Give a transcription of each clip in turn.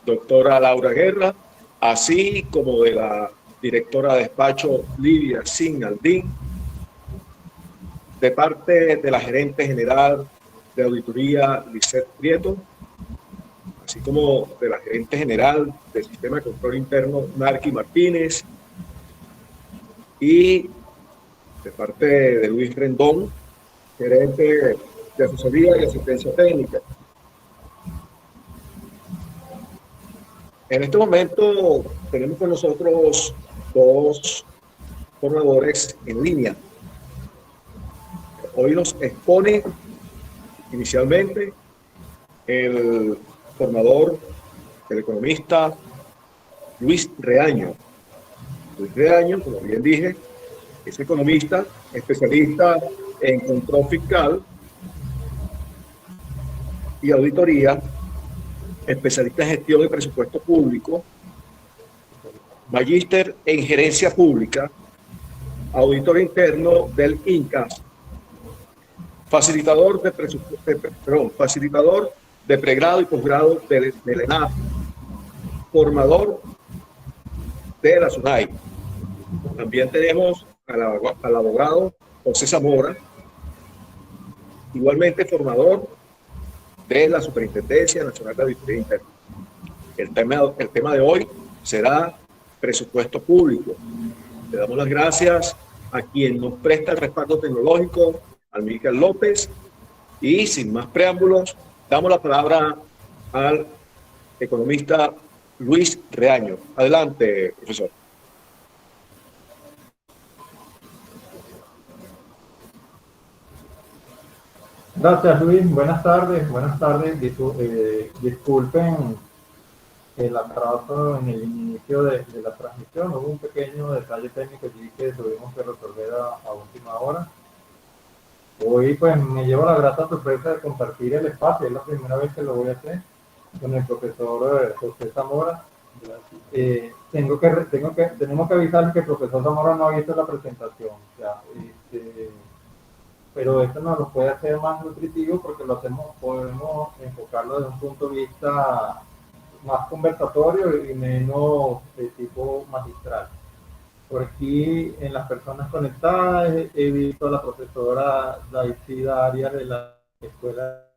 doctora Laura Guerra, así como de la directora de despacho Lidia Sin Aldín, de parte de la gerente general de auditoría Lisette Prieto, así como de la gerente general del sistema de control interno Narqui Martínez, y de parte de Luis Rendón, gerente de asesoría y asistencia técnica. En este momento tenemos con nosotros dos formadores en línea. Hoy nos expone inicialmente el formador, el economista Luis Reaño. Luis Reaño, como bien dije, es economista, especialista en control fiscal y auditoría, especialista en gestión y presupuesto público, magíster en gerencia pública, auditor interno del INCAS, facilitador de pregrado y posgrado del ENAP, formador de la SUNAI. También tenemos al abogado José Zamora, igualmente formador de la Superintendencia Nacional de Auditoría Interna. El tema de hoy será presupuesto público. Le damos las gracias a quien nos presta el respaldo tecnológico, al Miguel López, y sin más preámbulos, damos la palabra al economista Luis Reaño. Adelante, profesor. Gracias, Luis. Buenas tardes. Disculpen el atraso en el inicio de la transmisión. Hubo un pequeño detalle técnico allí que tuvimos que resolver a última hora. Hoy pues me llevo la grata sorpresa de compartir el espacio. Es la primera vez que lo voy a hacer con el profesor José Zamora. Tenemos que avisarles que el profesor Zamora no ha visto la presentación. Pero esto nos lo puede hacer más nutritivo porque podemos enfocarlo desde un punto de vista más conversatorio y menos de tipo magistral. Por aquí, en las personas conectadas, he visto a la profesora Daisida Arias de la Escuela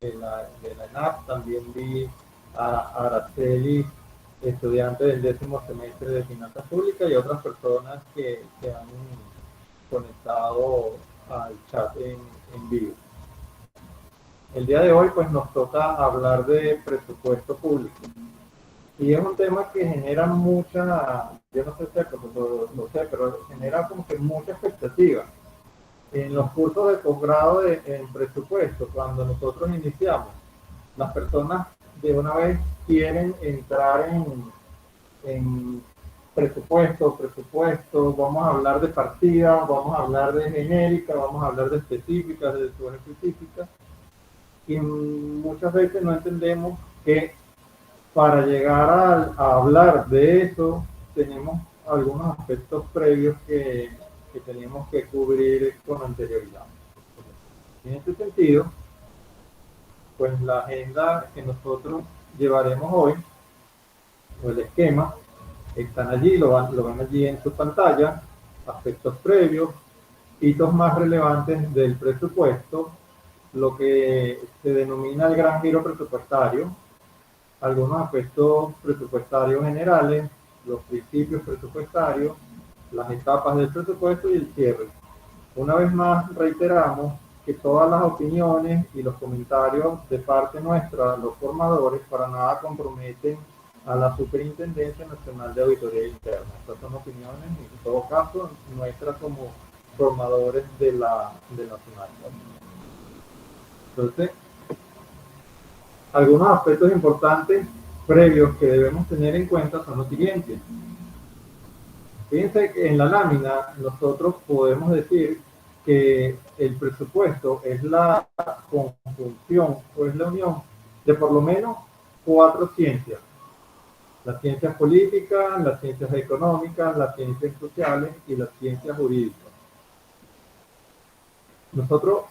de la ENAP. También vi a Araceli, estudiante del 10º semestre de Finanzas Públicas, y otras personas que han conectado al chat en vivo. El día de hoy pues nos toca hablar de presupuesto público. Y es un tema que genera mucha, yo no sé si el profesor lo sé, pero genera como que mucha expectativa. En los cursos de posgrado en presupuesto, cuando nosotros iniciamos, las personas de una vez quieren entrar en presupuesto, vamos a hablar de partidas, vamos a hablar de genérica, vamos a hablar de específicas, de subespecíficas, y muchas veces no entendemos que para llegar a hablar de eso tenemos algunos aspectos previos que tenemos que cubrir con anterioridad. En este sentido, pues la agenda que nosotros llevaremos hoy, o el esquema, están allí, lo ven allí en su pantalla: aspectos previos, hitos más relevantes del presupuesto, lo que se denomina el gran giro presupuestario, algunos aspectos presupuestarios generales, los principios presupuestarios, las etapas del presupuesto y el cierre. Una vez más reiteramos que todas las opiniones y los comentarios de parte nuestra, los formadores, para nada comprometen a la Superintendencia Nacional de Auditoría Interna. Estas son opiniones, en todo caso, nuestras como formadores de la Nacional. Entonces, algunos aspectos importantes previos que debemos tener en cuenta son los siguientes. Fíjense que en la lámina nosotros podemos decir que el presupuesto es la conjunción o es la unión de por lo menos 4 ciencias: las ciencias políticas, las ciencias económicas, las ciencias sociales y las ciencias jurídicas. Nosotros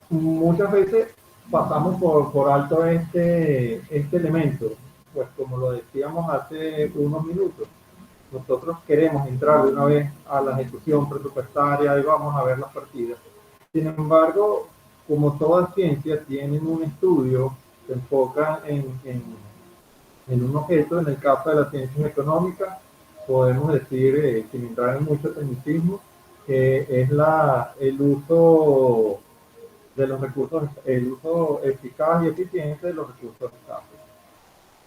muchas veces pasamos por alto este elemento, pues como lo decíamos hace unos minutos, nosotros queremos entrar de una vez a la ejecución presupuestaria y vamos a ver las partidas. Sin embargo, como todas ciencias tienen un estudio, se enfocan en un objeto. En el caso de las ciencias económicas, podemos decir, sin entrar en mucho tecnicismo, que es el uso de los recursos, el uso eficaz y eficiente de los recursos escasos.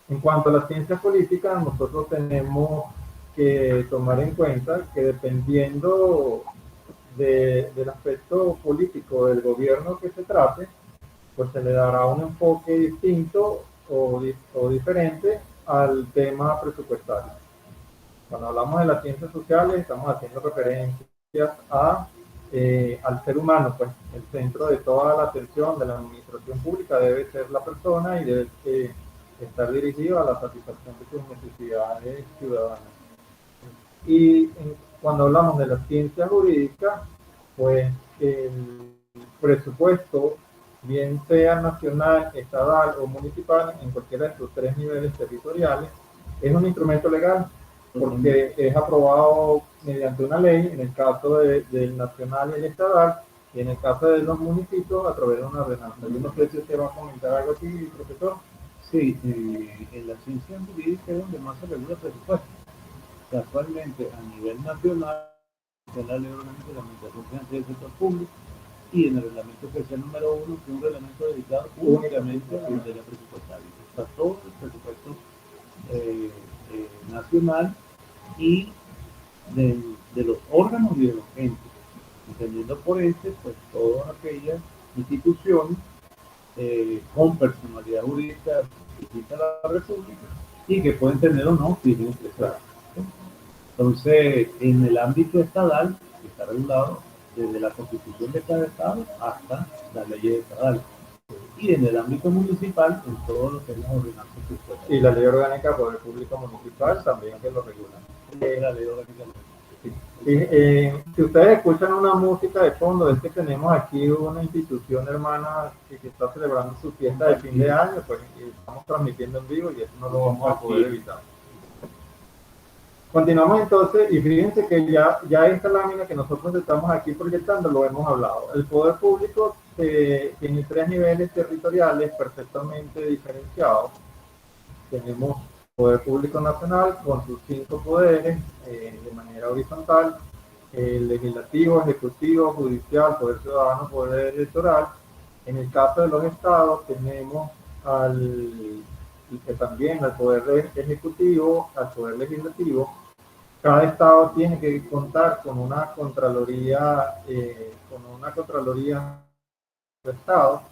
En cuanto a las ciencias políticas, nosotros tenemos que tomar en cuenta que dependiendo del aspecto político del gobierno que se trate, pues se le dará un enfoque distinto o diferente al tema presupuestario. Cuando hablamos de las ciencias sociales, estamos haciendo referencias al ser humano, pues el centro de toda la atención de la administración pública debe ser la persona y debe estar dirigido a la satisfacción de sus necesidades ciudadanas. Y cuando hablamos de las ciencias jurídicas, pues el presupuesto, bien sea nacional, estatal o municipal, en cualquiera de estos tres niveles territoriales, es un instrumento legal porque es aprobado mediante una ley, en el caso del nacional y el estatal, y en el caso de los municipios a través de una ordenanza. Yo no sé si usted va a comentar algo aquí, profesor. Sí, en la ciencia jurídica es donde más se regula el presupuesto. Casualmente, a nivel nacional, es la Ley Orgánica de la Administración Financiera del Sector Público, y en el reglamento especial número 1, que es un reglamento dedicado únicamente a la materia presupuestaria. Está todo el presupuesto nacional y de los órganos y de los entes, entendiendo por pues todas aquellas instituciones con personalidad jurídica distinta a la República y que pueden tener o no fines empresariales. Entonces, en el ámbito estatal, que está regulado desde la Constitución de cada estado hasta las leyes estatales. Y en el ámbito municipal, en todo lo que es las ordenanzas fiscales. Y la Ley Orgánica del Poder Público Municipal también que lo regula. La Ley Orgánica. Si ustedes escuchan una música de fondo, es que tenemos aquí una institución hermana que está celebrando su fiesta de fin de año, pues estamos transmitiendo en vivo y eso no lo vamos a poder evitar. Continuamos entonces, y fíjense que ya esta lámina que nosotros estamos aquí proyectando lo hemos hablado. El poder público tiene tres niveles territoriales perfectamente diferenciados. Tenemos poder público nacional con sus 5 poderes de manera horizontal, el legislativo, ejecutivo, judicial, poder ciudadano, poder electoral. En el caso de los estados tenemos también al poder ejecutivo, al poder legislativo. Cada estado tiene que contar con una contraloría de estado.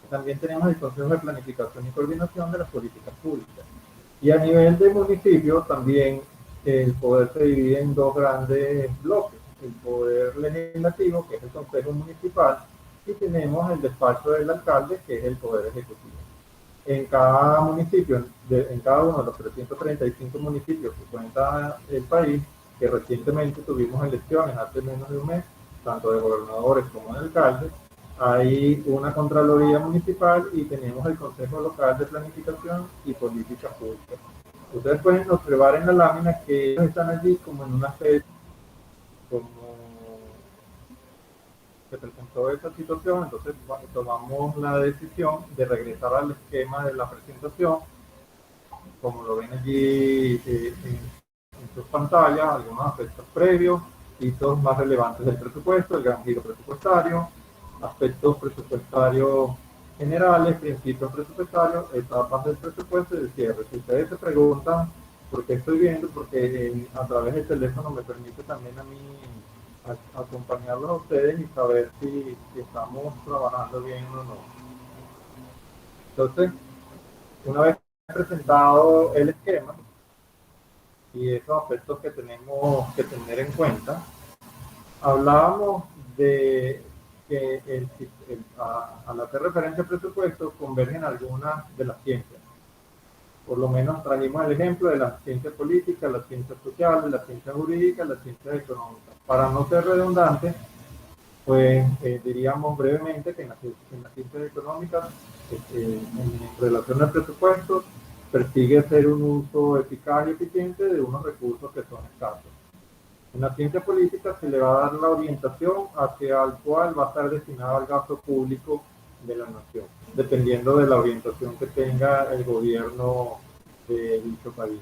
También tenemos el Consejo de Planificación y Coordinación de las Políticas Públicas. Y a nivel de municipio también el poder se divide en 2 grandes bloques, el poder legislativo, que es el Consejo Municipal, y tenemos el despacho del alcalde, que es el poder ejecutivo. En cada municipio, en cada uno de los 335 municipios que cuenta el país, que recientemente tuvimos elecciones hace menos de un mes, tanto de gobernadores como de alcaldes, hay una Contraloría Municipal y tenemos el Consejo Local de Planificación y Políticas Públicas. Ustedes pueden observar en la lámina que ellos están allí como en una especie, como se presentó esa situación, entonces tomamos la decisión de regresar al esquema de la presentación, como lo ven allí en sus pantallas, algunos aspectos previos, hitos más relevantes del presupuesto, el gran giro presupuestario, aspectos presupuestarios generales, principios presupuestarios, etapas del presupuesto y el cierre. Si ustedes se preguntan por qué estoy viendo, porque a través del teléfono me permite también a mí acompañarlos a ustedes y saber si estamos trabajando bien o no. Entonces, una vez presentado el esquema y esos aspectos que tenemos que tener en cuenta, hablábamos de que al hacer referencia al presupuesto convergen algunas de las ciencias. Por lo menos trajimos el ejemplo de las ciencias políticas, las ciencias sociales, las ciencias jurídicas, las ciencias económicas. Para no ser redundante, pues diríamos brevemente que en las ciencias económicas, en relación al presupuesto, persigue hacer un uso eficaz y eficiente de unos recursos que son escasos. En la ciencia política se le va a dar la orientación hacia el cual va a estar destinado al gasto público de la nación, dependiendo de la orientación que tenga el gobierno de dicho país.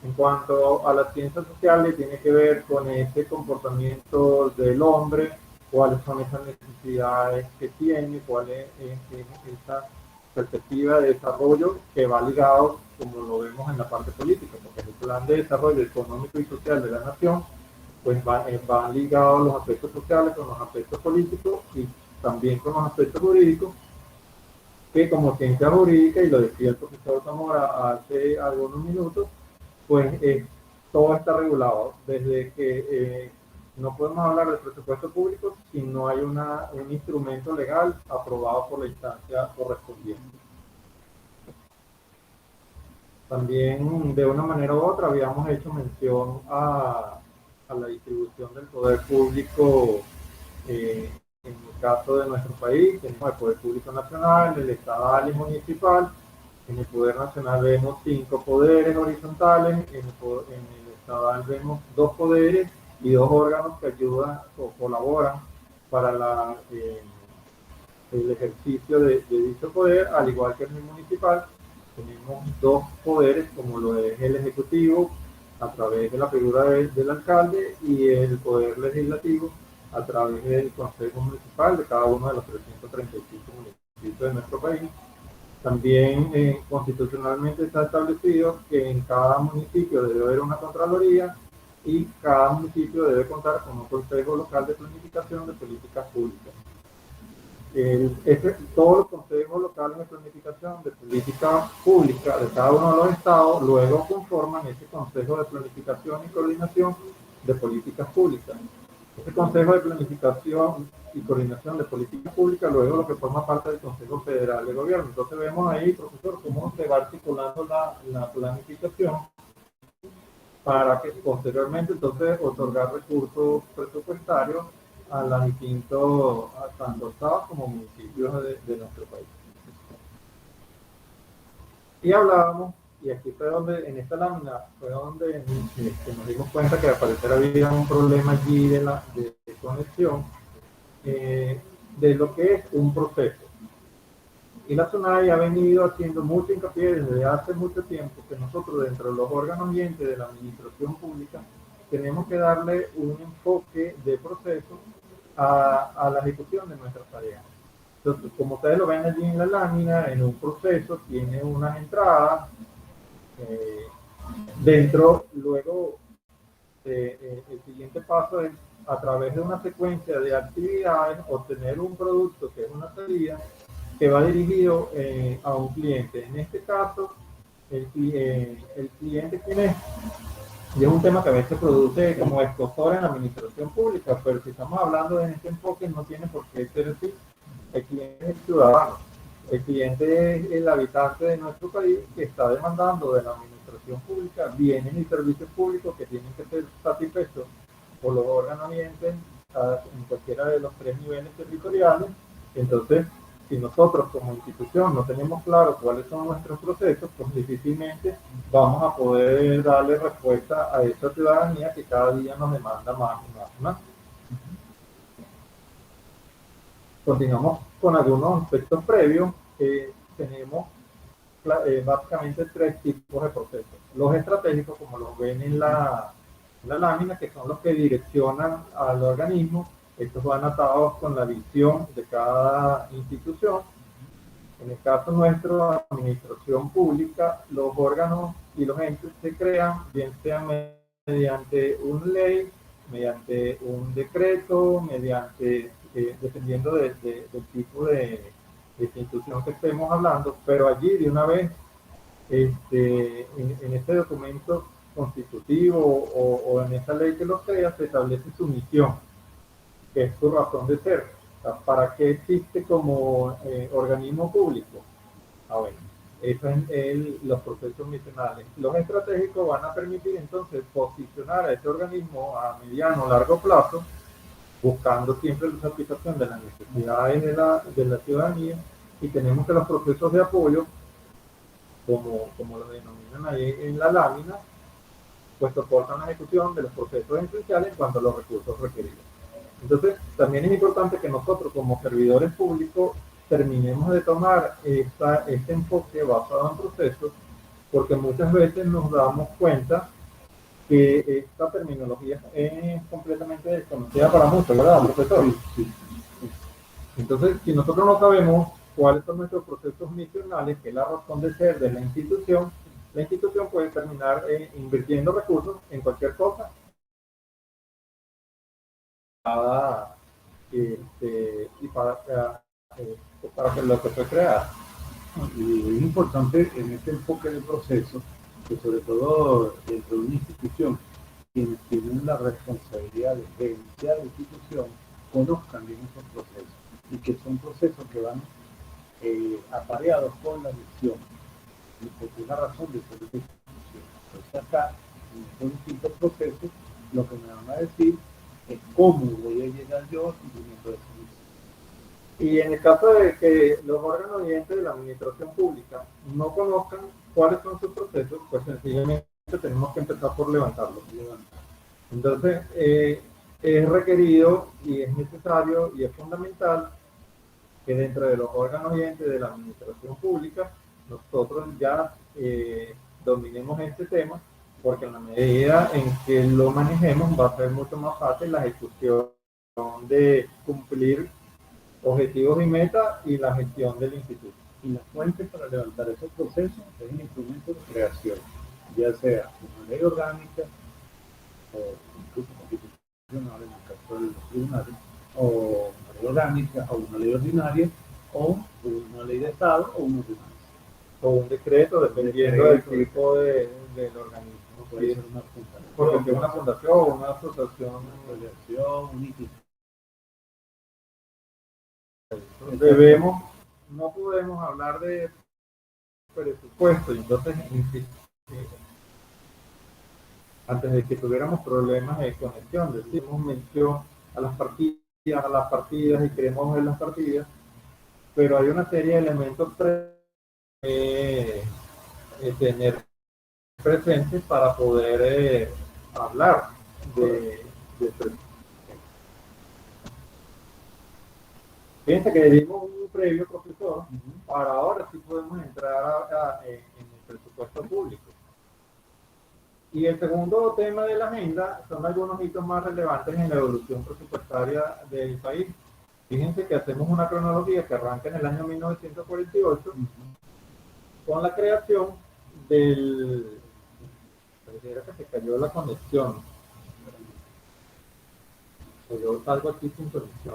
En cuanto a las ciencias sociales, tiene que ver con ese comportamiento del hombre, cuáles son esas necesidades que tiene, cuál es esa perspectiva de desarrollo que va ligado, como lo vemos en la parte política, porque el plan de desarrollo económico y social de la nación pues van ligados los aspectos sociales con los aspectos políticos y también con los aspectos jurídicos, que como ciencia jurídica, y lo decía el profesor Zamora hace algunos minutos, pues todo está regulado, desde que no podemos hablar del presupuesto público si no hay un instrumento legal aprobado por la instancia correspondiente. También, de una manera u otra, habíamos hecho mención a la distribución del poder público en el caso de nuestro país. Tenemos el poder público nacional, el estatal y municipal. En el poder nacional vemos 5 poderes horizontales, en el estatal vemos 2 poderes y 2 órganos que ayudan o colaboran para el ejercicio de dicho poder, al igual que en el municipal. Tenemos 2 poderes, como lo es el ejecutivo, a través de la figura del alcalde, y el poder legislativo a través del consejo municipal de cada uno de los 335 municipios de nuestro país. También constitucionalmente está establecido que en cada municipio debe haber una contraloría y cada municipio debe contar con un consejo local de planificación de políticas públicas. Todos los consejos locales de planificación de política pública de cada uno de los estados luego conforman ese consejo de planificación y coordinación de políticas públicas. Este consejo de planificación y coordinación de políticas públicas luego lo que forma parte del Consejo Federal de Gobierno. Entonces vemos ahí, profesor, cómo se va articulando la planificación para que posteriormente entonces otorgar recursos presupuestarios a los distintos, tanto estados como municipios de nuestro país. Y hablábamos, y aquí fue donde, en esta lámina, fue donde nos dimos cuenta que al parecer había un problema allí de conexión, de lo que es un proceso. Y la SUNAI ha venido haciendo mucho hincapié desde hace mucho tiempo que nosotros, dentro de los órganos y entes de la administración pública, tenemos que darle un enfoque de proceso a la ejecución de nuestras tareas. Entonces, como ustedes lo ven allí en la lámina, en un proceso tiene unas entradas, luego el siguiente paso es, a través de una secuencia de actividades, obtener un producto que es una salida que va dirigido a un cliente. En este caso, el cliente, ¿quién es? Y es un tema que a veces produce como escozor en la administración pública, pero si estamos hablando de este enfoque, no tiene por qué ser así. El cliente es el ciudadano. El cliente es el habitante de nuestro país que está demandando de la administración pública bienes y servicios públicos que tienen que ser satisfechos por los órganos y entes en cualquiera de los 3 niveles territoriales. Entonces, si nosotros como institución no tenemos claro cuáles son nuestros procesos, pues difícilmente vamos a poder darle respuesta a esta ciudadanía que cada día nos demanda más y más y más. Continuamos con algunos aspectos previos. Tenemos básicamente 3 tipos de procesos. Los estratégicos, como los ven en la lámina, que son los que direccionan al organismo. Estos van atados con la visión de cada institución. En el caso nuestro, la administración pública, los órganos y los entes se crean, bien sea mediante una ley, mediante un decreto, mediante, dependiendo del tipo de institución que estemos hablando, pero allí de una vez, en este documento constitutivo o en esa ley que lo crea, se establece su misión, que es su razón de ser. O sea, ¿para qué existe como organismo público? Bueno, eso es los procesos misionales. Los estratégicos van a permitir entonces posicionar a este organismo a mediano o largo plazo, buscando siempre la satisfacción de las necesidades de la ciudadanía, y tenemos que los procesos de apoyo, como lo denominan ahí en la lámina, pues soportan la ejecución de los procesos esenciales en cuanto a los recursos requeridos. Entonces, también es importante que nosotros como servidores públicos terminemos de tomar este enfoque basado en procesos, porque muchas veces nos damos cuenta que esta terminología es completamente desconocida para muchos, ¿verdad, profesor? Sí. Entonces, si nosotros no sabemos cuáles son nuestros procesos misionales, que es la razón de ser de la institución puede terminar invirtiendo recursos en cualquier cosa y para que lo que fue creado. Y es importante en este enfoque del proceso que sobre todo dentro de una institución, quienes tienen la responsabilidad de gerenciar la institución conozcan bien esos procesos y que son procesos que van apareados con la misión, porque es la razón de ser esta institución. Entonces acá, en estos distintos procesos, lo que me van a decir es cómo voy a llegar yo al cumplimiento de esa misión. Y en el caso de que los órganos oyentes de la administración pública no conozcan cuáles son sus procesos, pues sencillamente tenemos que empezar por levantarlos. Entonces, es requerido y es necesario y es fundamental que dentro de los órganos oyentes de la administración pública nosotros ya dominemos este tema, porque en la medida en que lo manejemos va a ser mucho más fácil la ejecución de cumplir objetivos y metas y la gestión del instituto. Y la fuente para levantar esos procesos es el instrumento de creación, ya sea una ley orgánica o incluso constitucional en el caso de los tribunales, o una ley orgánica o una ley ordinaria, o una ley de Estado o una ordenanza. O un decreto, dependiendo del tipo del organismo. Puede ser una fundación, porque es una fundación, una asociación, una asociación, una institución. No podemos hablar de presupuesto, y entonces antes de que tuviéramos problemas de conexión, decimos mención a las partidas y queremos ver las partidas, pero hay una serie de elementos tener presentes para poder hablar de presupuesto. Fíjense que dimos un previo, profesor, para ahora sí podemos entrar en el presupuesto público. Y el segundo tema de la agenda son algunos hitos más relevantes en la evolución presupuestaria del país. Fíjense que hacemos una cronología que arranca en el año 1948 con la creación del... Pareciera que se cayó la conexión. Yo salgo aquí sin conexión.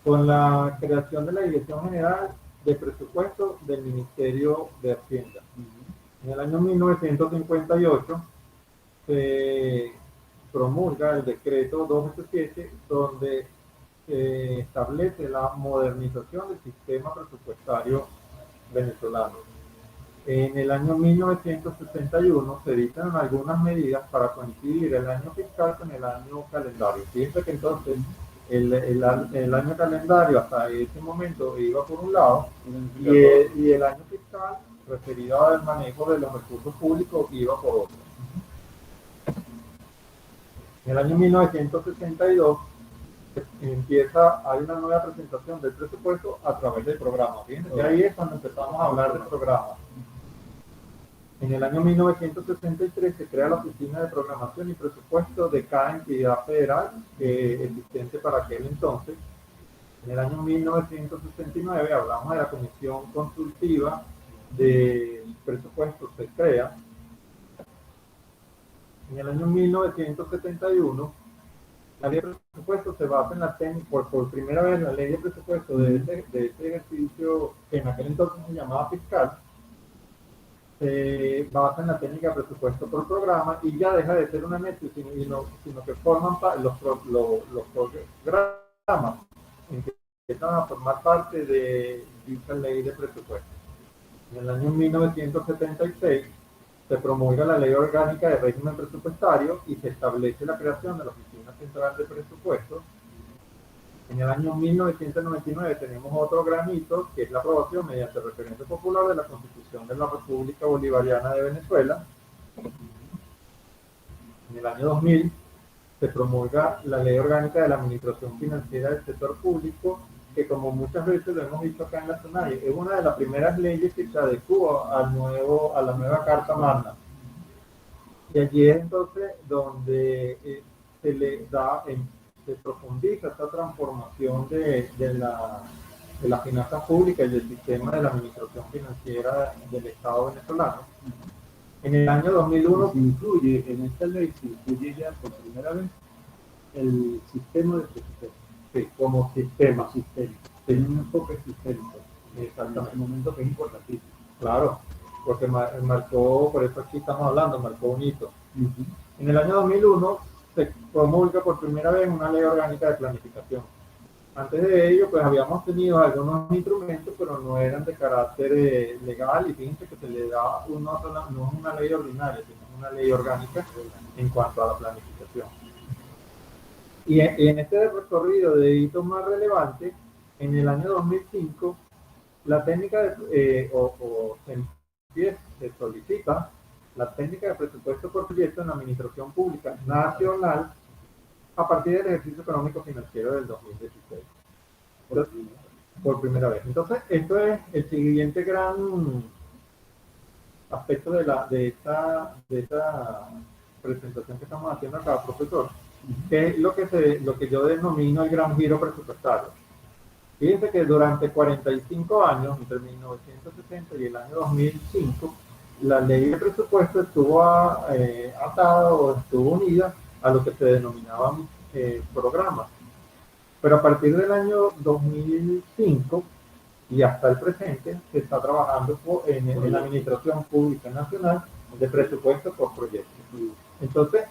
Con la creación de la Dirección General de Presupuesto del Ministerio de Hacienda. En el año 1958 se promulga el decreto 287, donde se establece la modernización del sistema presupuestario venezolano. En el año 1961 se dictan algunas medidas para coincidir el año fiscal con el año calendario. Fíjense que entonces el año calendario hasta ese momento iba por un lado y el año fiscal referido al manejo de los recursos públicos iba por otro. En el año 1962 hay una nueva presentación del presupuesto a través del programa. Fíjense que ahí es cuando empezamos a hablar del programa. En el año 1963 se crea la Oficina de Programación y Presupuesto de cada entidad federal existente para aquel entonces. En el año 1969 hablamos de la Comisión Consultiva de Presupuestos, se crea. En el año 1971 la ley de presupuesto se basa en la técnica, por primera vez la ley de presupuesto de este ejercicio que en aquel entonces se llamaba fiscal, se basa en la técnica de presupuesto por programa y ya deja de ser un anexo, sino que forman los programas empiezan a formar parte de dicha ley de presupuesto. En el año 1976 se promulga la Ley Orgánica de Régimen Presupuestario y se establece la creación de la Oficina Central de Presupuestos. En el año 1999 tenemos otro gran hito, que es la aprobación mediante referéndum popular de la Constitución de la República Bolivariana de Venezuela. En el año 2000 se promulga la Ley Orgánica de la Administración Financiera del Sector Público, que como muchas veces lo hemos visto acá en la SUNAI, es una de las primeras leyes que se adecua a la nueva Carta Magna. Y allí es entonces donde se le da, se profundiza esta transformación de las finanzas públicas y del sistema de la administración financiera del Estado venezolano. En el año 2001 se incluye, en esta ley se incluye ya por primera vez el sistema de presupuesto. Sí, como sistema. Tiene un enfoque sistémico. Exactamente. En un momento que es importantísimo. Claro, porque marcó, por eso aquí estamos hablando, marcó un hito. En el año 2001 se promulga por primera vez una ley orgánica de planificación. Antes de ello, pues habíamos tenido algunos instrumentos, pero no eran de carácter legal, y fíjense que se le da no es una ley ordinaria, sino una ley orgánica en cuanto a la planificación. Y en este recorrido de hitos más relevantes, en el año 2005, la técnica se solicita la técnica de presupuesto por proyecto en la Administración Pública Nacional a partir del ejercicio económico financiero del 2016. Por primera vez. Entonces, esto es el siguiente gran aspecto de esta presentación que estamos haciendo acá, profesor, que es lo que yo denomino el gran giro presupuestario. Fíjense que durante 45 años, entre 1960 y el año 2005, la ley de presupuesto estuvo atada o estuvo unida a lo que se denominaban programas. Pero a partir del año 2005 y hasta el presente se está trabajando en la Administración Pública Nacional de presupuesto por proyecto. Entonces,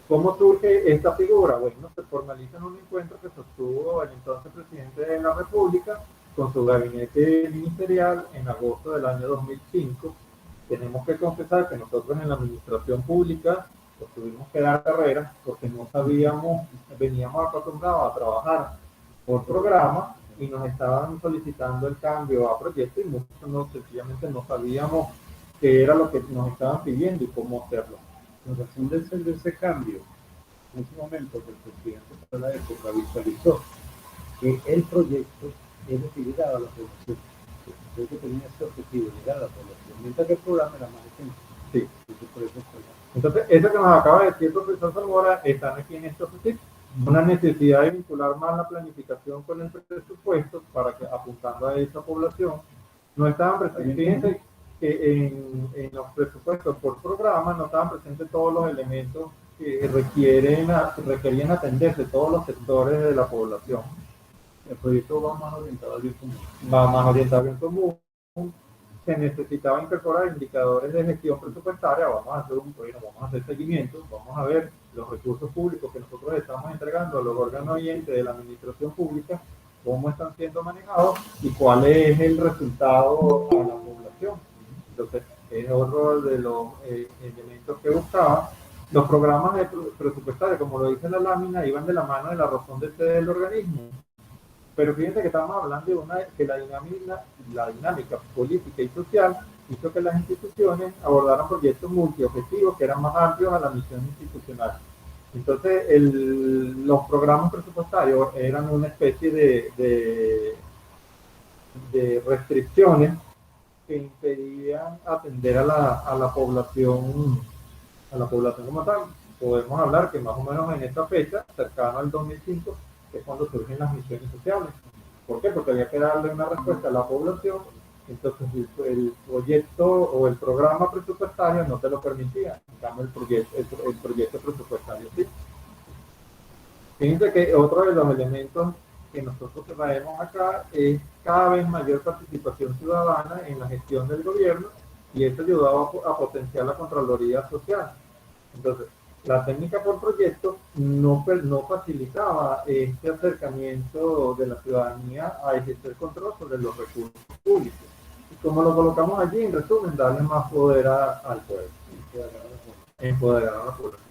¿cómo surge esta figura? Bueno, se formaliza en un encuentro que sostuvo el entonces presidente de la República con su gabinete ministerial en agosto del año 2005. Tenemos que confesar que nosotros en la administración pública pues, tuvimos que dar carreras porque no sabíamos, veníamos acostumbrados a trabajar por programa y nos estaban solicitando el cambio a proyecto y muchos sencillamente no sabíamos qué era lo que nos estaban pidiendo y cómo hacerlo. La razón de ese cambio, en ese momento que el presidente de la época visualizó que el proyecto es lo que llegaba a la población. Creo que tenía ese objetivo, llegar a la población, mientras que el programa era más extenso. Sí. Por eso entonces, eso que nos acaba de decir el profesor Zamora, están aquí en este objetivo. Una necesidad de vincular más la planificación con el presupuesto para que, apuntando a esa población, no estaban presentes. Fíjense que en los presupuestos por programa no estaban presentes todos los elementos que requerían atenderse, todos los sectores de la población. El proyecto va más orientado al bien común. Va más orientado al bien común. Se necesitaba incorporar indicadores de gestión presupuestaria. Vamos a hacer seguimiento, vamos a ver los recursos públicos que nosotros estamos entregando a los órganos oyentes de la administración pública, cómo están siendo manejados y cuál es el resultado a la población. Entonces, es otro de los elementos que buscaba. Los programas presupuestarios, como lo dice la lámina, iban de la mano de la razón de ser del organismo. Pero fíjense que estamos hablando de que la dinámica política y social hizo que las instituciones abordaran proyectos multiobjetivos que eran más amplios a la misión institucional. Entonces, los programas presupuestarios eran una especie de restricciones que impedían atender a la población como tal. Podemos hablar que más o menos en esta fecha, cercano al 2005, es cuando surgen las misiones sociales. ¿Por qué? Porque había que darle una respuesta a la población, entonces el proyecto o el programa presupuestario no te lo permitía, en cambio el proyecto presupuestario sí. Fíjense que otro de los elementos que nosotros traemos acá es cada vez mayor participación ciudadana en la gestión del gobierno y esto ayudaba a potenciar la Contraloría Social. Entonces, la técnica por proyecto no facilitaba este acercamiento de la ciudadanía a ejercer control sobre los recursos públicos. Y como lo colocamos allí, en resumen, darle más poder al pueblo, empoderar a la población.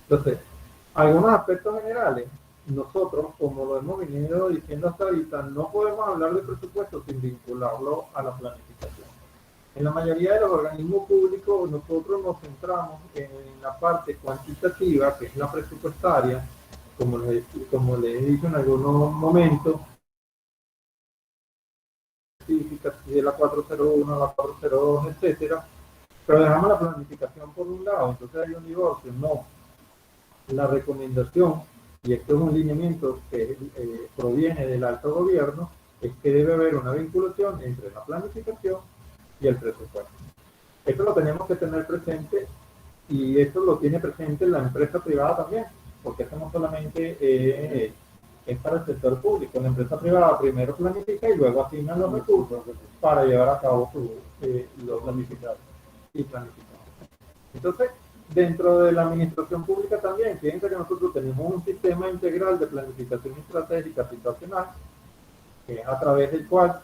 Entonces, algunos aspectos generales, nosotros, como lo hemos venido diciendo hasta ahorita, no podemos hablar de presupuesto sin vincularlo a la planificación. En la mayoría de los organismos públicos, nosotros nos centramos en la parte cuantitativa, que es la presupuestaria, como les he dicho en algunos momentos, de la 401, la 402, etcétera, pero dejamos la planificación por un lado, entonces hay un divorcio. No, la recomendación, y esto es un lineamiento que proviene del alto gobierno, es que debe haber una vinculación entre la planificación y el presupuesto. Esto lo tenemos que tener presente, y esto lo tiene presente la empresa privada también, porque esto no solamente es para el sector público. La empresa privada primero planifica y luego asigna los recursos para llevar a cabo lo planificado y planificado. Entonces, dentro de la administración pública también, fíjense que nosotros tenemos un sistema integral de planificación estratégica situacional, que es a través del cual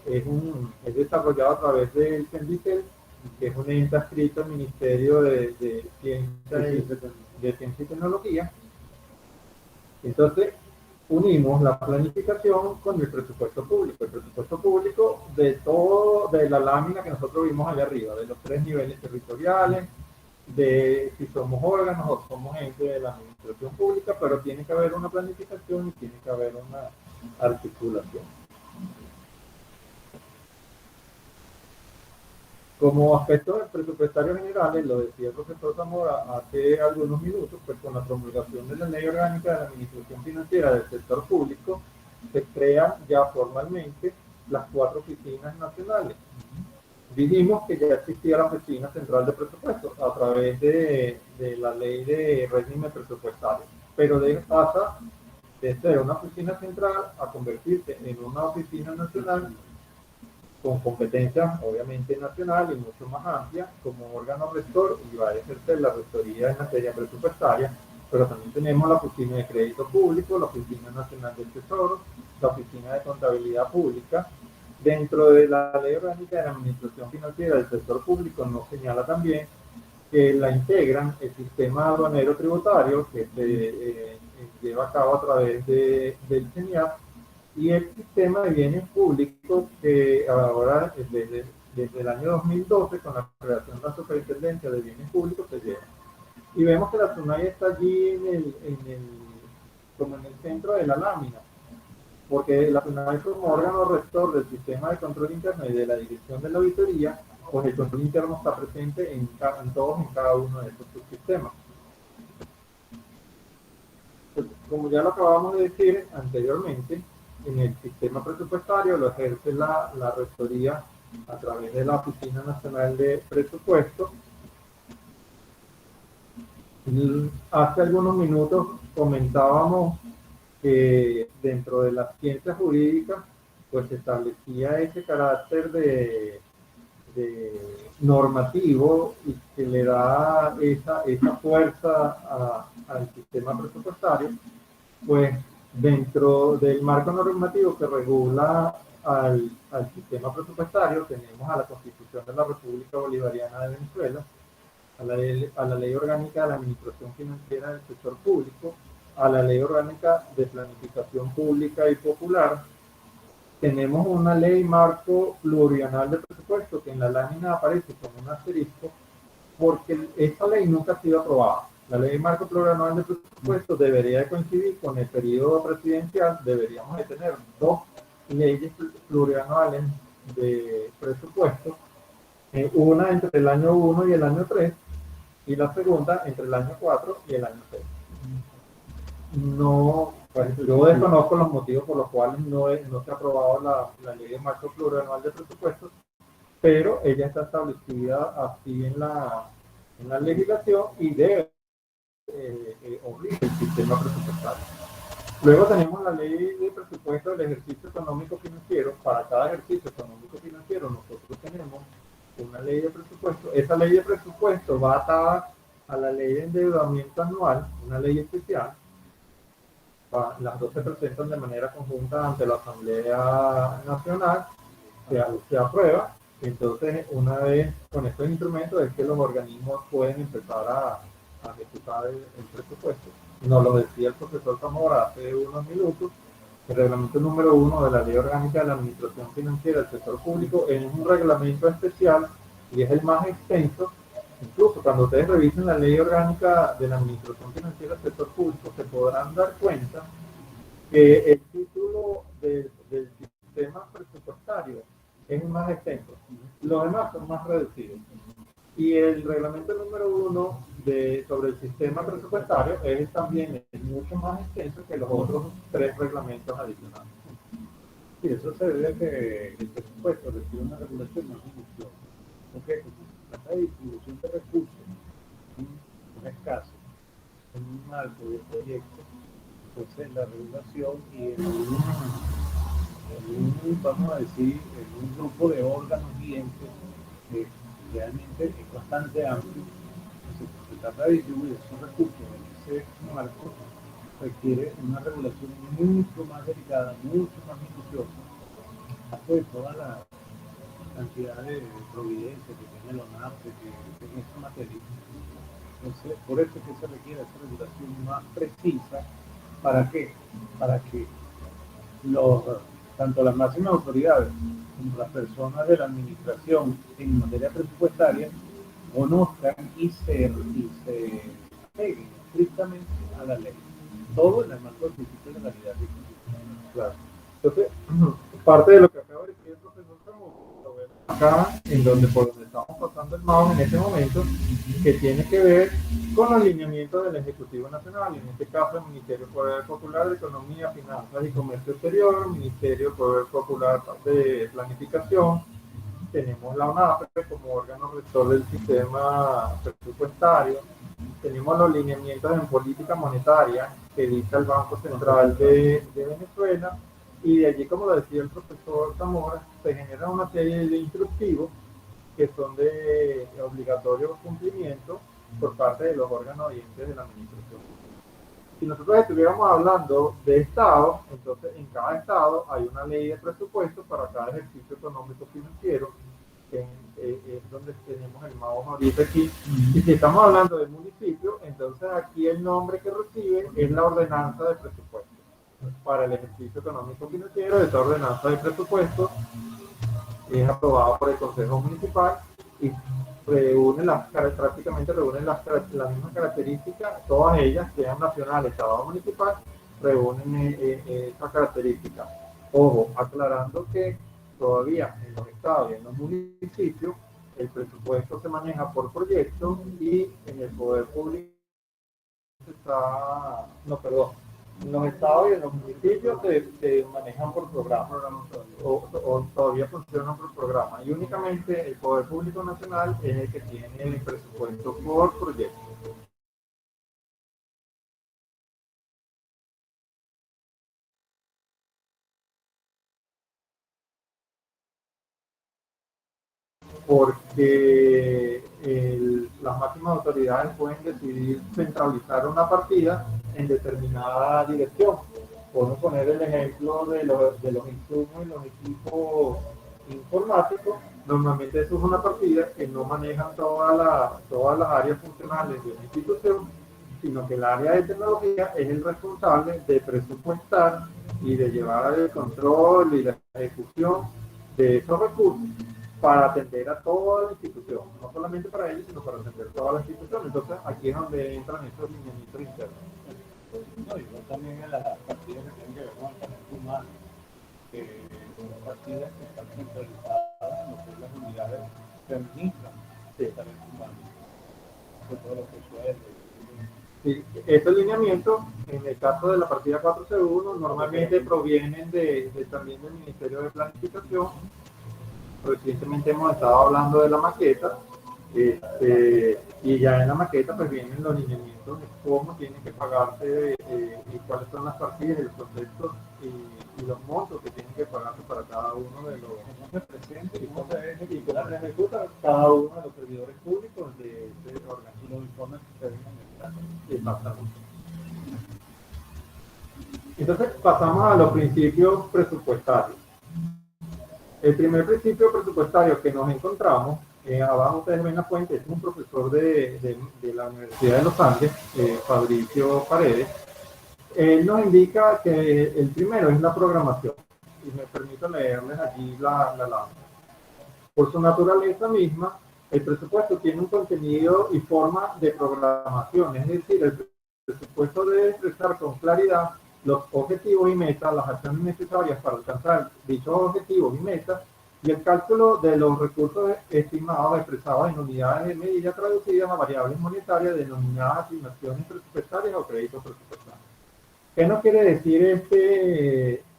es desarrollado a través del CENDITEL, que es un ente adscrito al Ministerio de Ciencia y Tecnología. Entonces, unimos la planificación con el presupuesto público. El presupuesto público de la lámina que nosotros vimos allá arriba, de los 3 niveles territoriales, de si somos órganos o somos entes de la administración pública, pero tiene que haber una planificación y tiene que haber una articulación. Como aspectos presupuestarios generales, lo decía el profesor Zamora hace algunos minutos, pues con la promulgación de la Ley Orgánica de la Administración Financiera del Sector Público, se crean ya formalmente las 4 oficinas nacionales. Dijimos que ya existía la Oficina Central de Presupuestos a través de la Ley de Régimen Presupuestario, pero pasa de ser una oficina central a convertirse en una oficina nacional con competencia obviamente nacional y mucho más amplia como órgano rector, y va a ejercer la rectoría en materia presupuestaria, pero también tenemos la Oficina de Crédito Público, la Oficina Nacional del Tesoro, la Oficina de Contabilidad Pública. Dentro de la Ley Orgánica de la Administración Financiera del Sector Público nos señala también que la integran el sistema aduanero tributario que se lleva a cabo a través del CENIAP, y el sistema de bienes públicos que ahora desde el año 2012 con la creación de la Superintendencia de Bienes Públicos se lleva. Y vemos que la SUNAI está allí como en el centro de la lámina, porque la SUNAI como órgano rector del sistema de control interno y de la dirección de la auditoría, pues el control interno está presente en cada uno de estos subsistemas. Como ya lo acabamos de decir anteriormente, en el sistema presupuestario lo ejerce la rectoría a través de la Oficina Nacional de Presupuesto. Hace algunos minutos comentábamos que dentro de las ciencias jurídicas pues se establecía ese carácter de normativo y que le da esa fuerza al sistema presupuestario. Pues dentro del marco normativo que regula al sistema presupuestario tenemos a la Constitución de la República Bolivariana de Venezuela, a la Ley Orgánica de la Administración Financiera del Sector Público, a la Ley Orgánica de Planificación Pública y Popular. Tenemos una ley marco plurianual de presupuesto que en la lámina aparece como un asterisco porque esta ley nunca ha sido aprobada. La ley marco plurianual de presupuesto debería de coincidir con el periodo presidencial. Deberíamos de tener 2 leyes plurianuales de presupuesto, una entre el año 1 y el año 3 y la segunda entre el año 4 y el año 6. No, pues yo desconozco los motivos por los cuales no se ha aprobado la ley de marco plurianual de presupuestos, pero ella está establecida así en la legislación y debe obliga el sistema presupuestario. Luego tenemos la ley de presupuesto del ejercicio económico financiero. Para cada ejercicio económico financiero nosotros tenemos una ley de presupuesto. Esa ley de presupuesto va atada a la ley de endeudamiento anual, una ley especial. Las dos se presentan de manera conjunta ante la Asamblea Nacional se aprueba. Entonces, una vez con estos instrumentos es que los organismos pueden empezar a ejecutar el presupuesto. Nos lo decía el profesor Zamora hace unos minutos. El reglamento número 1 de la Ley Orgánica de la Administración Financiera del Sector Público es un reglamento especial y es el más extenso. Incluso cuando ustedes revisen la Ley Orgánica de la Administración Financiera del Sector Público, se podrán dar cuenta que el título del sistema presupuestario es el más extenso. Los demás son más reducidos. Y el reglamento número 1 sobre el sistema presupuestario es también mucho más extenso que los otros 3 reglamentos adicionales. Sí, eso se debe a que el presupuesto recibe una regulación más minuciosa. Porque se trata de distribución de recursos, un escaso, en un marco de proyecto, entonces la regulación y vamos a decir, en un grupo de órganos dientes que realmente es bastante amplio. Entonces, se trata de distribuir esos recursos en ese marco, requiere una regulación mucho más delicada, mucho más minuciosa, hace toda la cantidad de providencia que tiene la ONAPE en esta materia. Entonces, por eso es que se requiere esa regulación más precisa. ¿Para qué? Para que tanto las máximas autoridades como las personas de la administración en materia presupuestaria conozcan y se apeguen estrictamente a la ley. Todo en el marco del principio de legalidad. Claro. Entonces, parte de lo que acaba de decir el profesor Ramón, lo vemos acá, por donde estamos pasando el mouse en este momento, que tiene que ver con los lineamientos del Ejecutivo Nacional, en este caso el Ministerio Poder Popular de Economía, Finanzas y Comercio Exterior, Ministerio Poder Popular de Planificación, tenemos la ONAPE como órgano rector del sistema presupuestario, tenemos los lineamientos en política monetaria que dicta el Banco Central de Venezuela, y de allí, como lo decía el profesor Zamora, se genera una serie de instructivos que son de obligatorio cumplimiento por parte de los órganos oyentes de la administración. Si nosotros estuviéramos hablando de Estado, entonces en cada Estado hay una ley de presupuesto para cada ejercicio económico financiero, que es donde tenemos el mouse ahorita aquí. Y si estamos hablando de municipio, entonces aquí el nombre que recibe es la ordenanza de presupuesto. Para el ejercicio económico financiero, esta ordenanza de presupuesto es aprobada por el Consejo Municipal y prácticamente reúnen las mismas características, todas ellas, sean nacionales, Estado municipal, reúnen esta característica. Ojo, aclarando que todavía en los estados y en los municipios el presupuesto se maneja por proyectos y en el poder público en los estados y en los municipios se manejan por programas o todavía funcionan por programas, y únicamente el Poder Público Nacional es el que tiene el presupuesto por proyecto. Porque las máximas autoridades pueden decidir centralizar una partida en determinada dirección. Podemos poner el ejemplo de los insumos y los equipos informáticos. Normalmente eso es una partida que no manejan todas las áreas funcionales de una institución, sino que el área de tecnología es el responsable de presupuestar y de llevar el control y la ejecución de esos recursos para atender a toda la institución, no solamente para ellos, sino para atender a toda la institución. Entonces, aquí es donde entran estos lineamientos internos. No, igual también en las partidas que tienen que ver con el talento humano, que son partidas que están centralizadas en lo que es las unidades que administran el talento humano, de todo lo que suele. Sí, estos lineamientos, en el caso de la partida 4C1, normalmente provienen también del Ministerio de Planificación. Recientemente hemos estado hablando de la maqueta, y ya en la maqueta pues vienen los lineamientos de cómo tienen que pagarse y cuáles son las partidas, el concepto y los montos que tienen que pagarse para cada uno de los presentes y cómo se ejecuta cada uno de los servidores públicos de este órgano y los informes que se deben enviar. Exactamente. Entonces pasamos a los principios presupuestarios. El primer principio presupuestario que nos encontramos, abajo ustedes ven la fuente, es un profesor de la Universidad de los Andes, Fabricio Paredes. Él nos indica que el primero es la programación, y me permito leerles allí la lámina. Por su naturaleza misma, el presupuesto tiene un contenido y forma de programación, es decir, el presupuesto debe expresar con claridad los objetivos y metas, las acciones necesarias para alcanzar dichos objetivos y metas, y el cálculo de los recursos estimados expresados en unidades de medida traducidas a variables monetarias denominadas asignaciones presupuestarias o créditos presupuestarios. ¿Qué nos quiere decir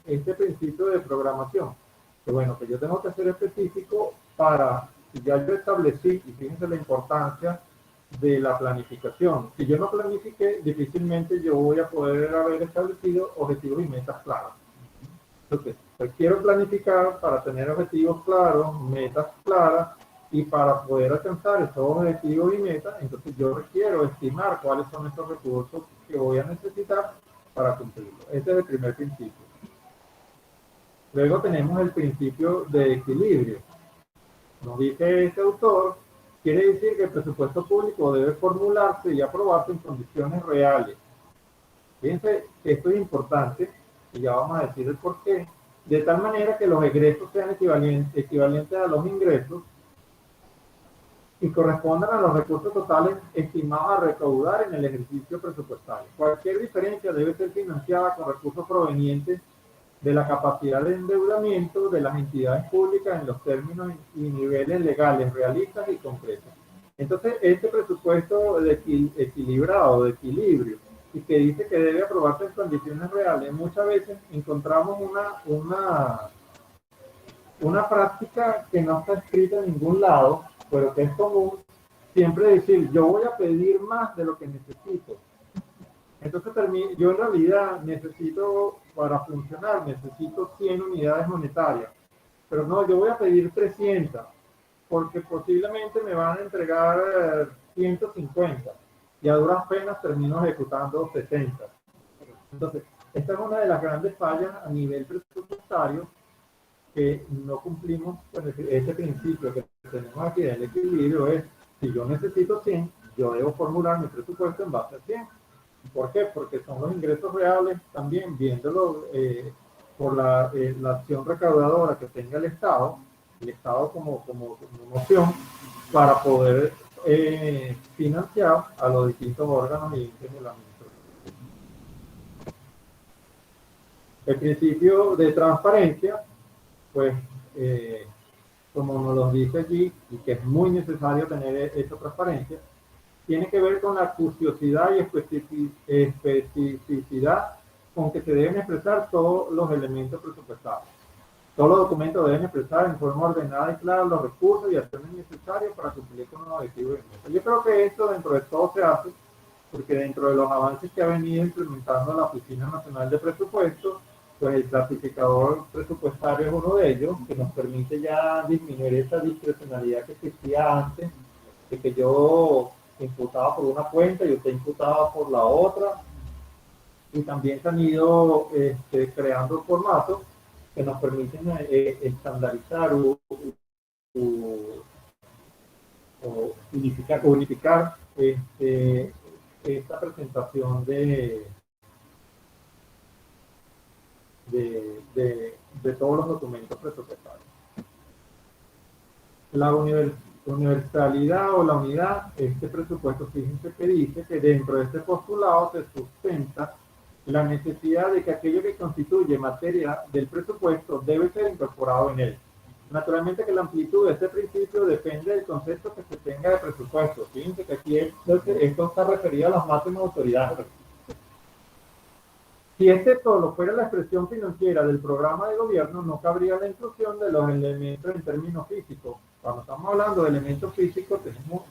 este principio de programación? Que bueno, que yo tengo que ser específico para, si ya yo establecí, y fíjense la importancia de la planificación. Si yo no planifique, difícilmente yo voy a poder haber establecido objetivos y metas claros. Entonces, pues quiero planificar para tener objetivos claros, metas claras, y para poder alcanzar esos objetivos y metas, entonces yo requiero estimar cuáles son estos recursos que voy a necesitar para cumplirlo. Ese es el primer principio. Luego tenemos el principio de equilibrio. Nos dice este autor, quiere decir que el presupuesto público debe formularse y aprobarse en condiciones reales. Fíjense, esto es importante, y ya vamos a decir el porqué, de tal manera que los egresos sean equivalentes a los ingresos y correspondan a los recursos totales estimados a recaudar en el ejercicio presupuestario. Cualquier diferencia debe ser financiada con recursos provenientes de la capacidad de endeudamiento de las entidades públicas en los términos y niveles legales, realistas y concretos. Entonces, este presupuesto equilibrado, de equilibrio, y que dice que debe aprobarse en condiciones reales, muchas veces encontramos una práctica que no está escrita en ningún lado, pero que es común, siempre decir, yo voy a pedir más de lo que necesito. Entonces, yo en realidad necesito, para funcionar, necesito 100 unidades monetarias, pero no, yo voy a pedir 300, porque posiblemente me van a entregar 150, y a duras penas termino ejecutando 60. Entonces, esta es una de las grandes fallas a nivel presupuestario, que no cumplimos con este principio que tenemos aquí del equilibrio. Es, si yo necesito 100, yo debo formular mi presupuesto en base a 100. ¿Por qué? Porque son los ingresos reales también, viéndolo por la acción recaudadora que tenga el Estado como noción, para poder financiar a los distintos órganos y entes de la administración. El principio de transparencia, pues, como nos lo dice allí, y que es muy necesario tener esta transparencia, tiene que ver con la acuciosidad y especificidad con que se deben expresar todos los elementos presupuestarios. Todos los documentos deben expresar en forma ordenada y clara los recursos y acciones necesarias para cumplir con los objetivos. Yo creo que esto dentro de todo se hace porque dentro de los avances que ha venido implementando la Oficina Nacional de Presupuestos, pues el clasificador presupuestario es uno de ellos, que nos permite ya disminuir esa discrecionalidad que existía antes, de que yo imputaba por una cuenta y usted imputaba por la otra, y también se han ido creando formatos que nos permiten estandarizar o unificar esta presentación de todos los documentos presupuestarios. La universalidad o la unidad, este presupuesto, fíjense que dice que dentro de este postulado se sustenta la necesidad de que aquello que constituye materia del presupuesto debe ser incorporado en él. Naturalmente que la amplitud de este principio depende del concepto que se tenga de presupuesto. Fíjense que aquí esto está referido a las máximas autoridades. Si este solo fuera la expresión financiera del programa de gobierno, no cabría la inclusión de los elementos en términos físicos. Cuando estamos hablando de elementos físicos,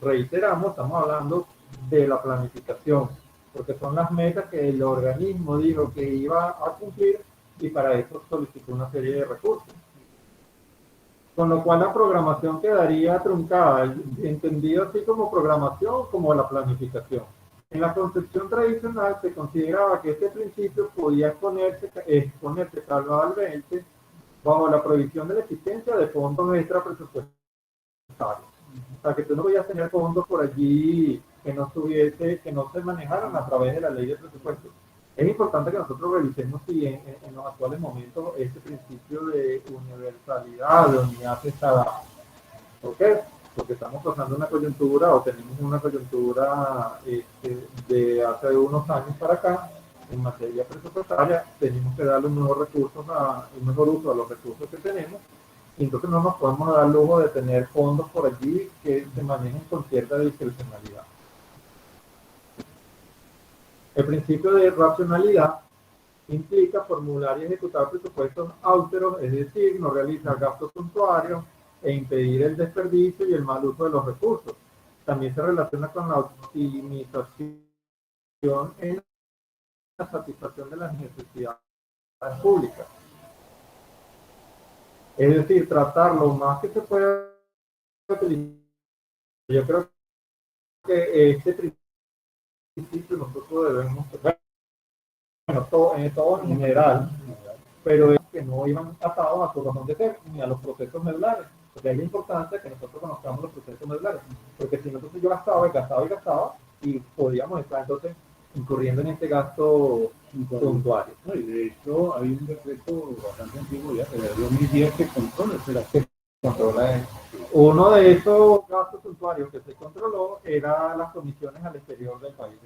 reiteramos, estamos hablando de la planificación, porque son las metas que el organismo dijo que iba a cumplir, y para eso solicitó una serie de recursos. Con lo cual la programación quedaría truncada, entendido así como programación como la planificación. En la concepción tradicional se consideraba que este principio podía exponerse cabalmente bajo la previsión de la existencia de fondos extra presupuestarios. O sea, que tú no podías tener fondos por allí que no se manejaran a través de la ley de presupuesto. Es importante que nosotros revisemos si en los actuales momentos este principio de universalidad, de unidad se está dando. ¿Por qué? Porque estamos pasando una coyuntura o tenemos una coyuntura de hace unos años para acá en materia presupuestaria. Tenemos que darle un mejor uso a los recursos que tenemos, y entonces no nos podemos dar el lujo de tener fondos por allí que se manejen con cierta discrecionalidad. El principio de racionalidad implica formular y ejecutar presupuestos austeros, es decir, no realizar gastos suntuarios e impedir el desperdicio y el mal uso de los recursos. También se relaciona con la optimización en la satisfacción de las necesidades públicas. Es decir, tratar lo más que se pueda utilizar. Yo creo que este principio nosotros debemos, bueno, todo en general, pero es que no iban atados a su razón de ser ni a los procesos medulares. Porque es importante que nosotros conozcamos los procesos medulares, porque si no, entonces yo gastaba y podíamos estar entonces incurriendo en este gasto suntuario. No, y de hecho hay un decreto bastante antiguo ya, que de 2010, que controla esto. Uno de esos gastos suntuarios que se controló era las comisiones al exterior del país.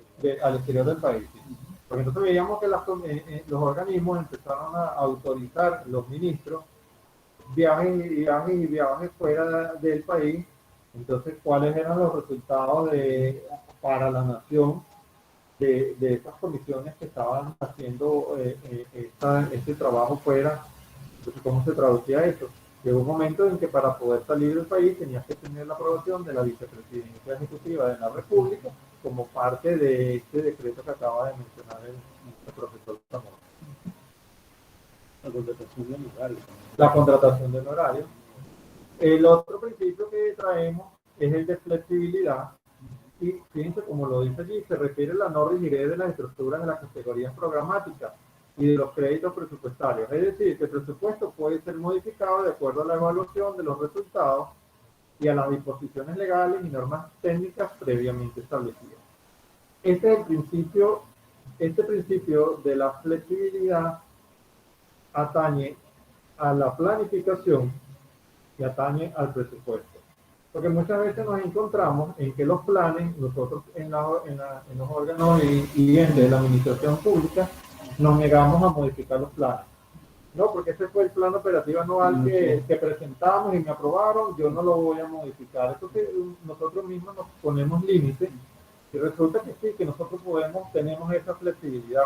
Porque entonces veíamos que los organismos empezaron a autorizar los ministros viajes fuera del país. Entonces, ¿cuáles eran los resultados para la nación de estas comisiones que estaban haciendo este trabajo fuera? Entonces, ¿cómo se traducía eso? Llegó un momento en que para poder salir del país tenías que tener la aprobación de la vicepresidencia ejecutiva de la República como parte de este decreto que acaba de mencionar el profesor Zamora. La contratación de honorarios. La contratación de honorarios. El otro principio que traemos es el de flexibilidad. Y fíjense, como lo dice allí, se refiere a la no rigidez de las estructuras de las categorías programáticas y de los créditos presupuestarios. Es decir, que el presupuesto puede ser modificado de acuerdo a la evaluación de los resultados y a las disposiciones legales y normas técnicas previamente establecidas. Este principio de la flexibilidad atañe a la planificación y atañe al presupuesto. Porque muchas veces nos encontramos en que los planes, nosotros en los órganos y de la administración pública, nos negamos a modificar los planes. No, porque ese fue el plan operativo anual que presentamos y me aprobaron, yo no lo voy a modificar. Entonces nosotros mismos nos ponemos límites y resulta que sí, que nosotros tenemos esa flexibilidad.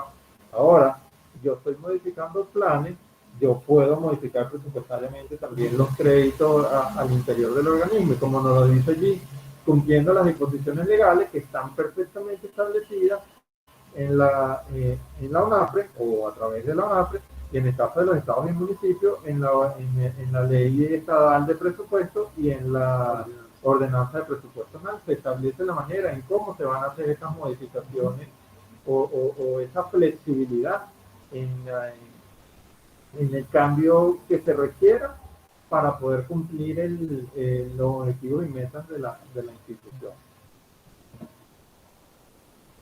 Ahora, yo estoy modificando planes, yo puedo modificar presupuestariamente también los créditos al interior del organismo, y como nos lo dice allí, cumpliendo las disposiciones legales que están perfectamente establecidas en la ONAPRE o a través de la ONAPRE, y en el caso de los estados y municipios, en la ley estatal de presupuesto y en la ordenanza de presupuesto anual, se establece la manera en cómo se van a hacer estas modificaciones o esa flexibilidad en el cambio que se requiera para poder cumplir los objetivos y metas de la institución.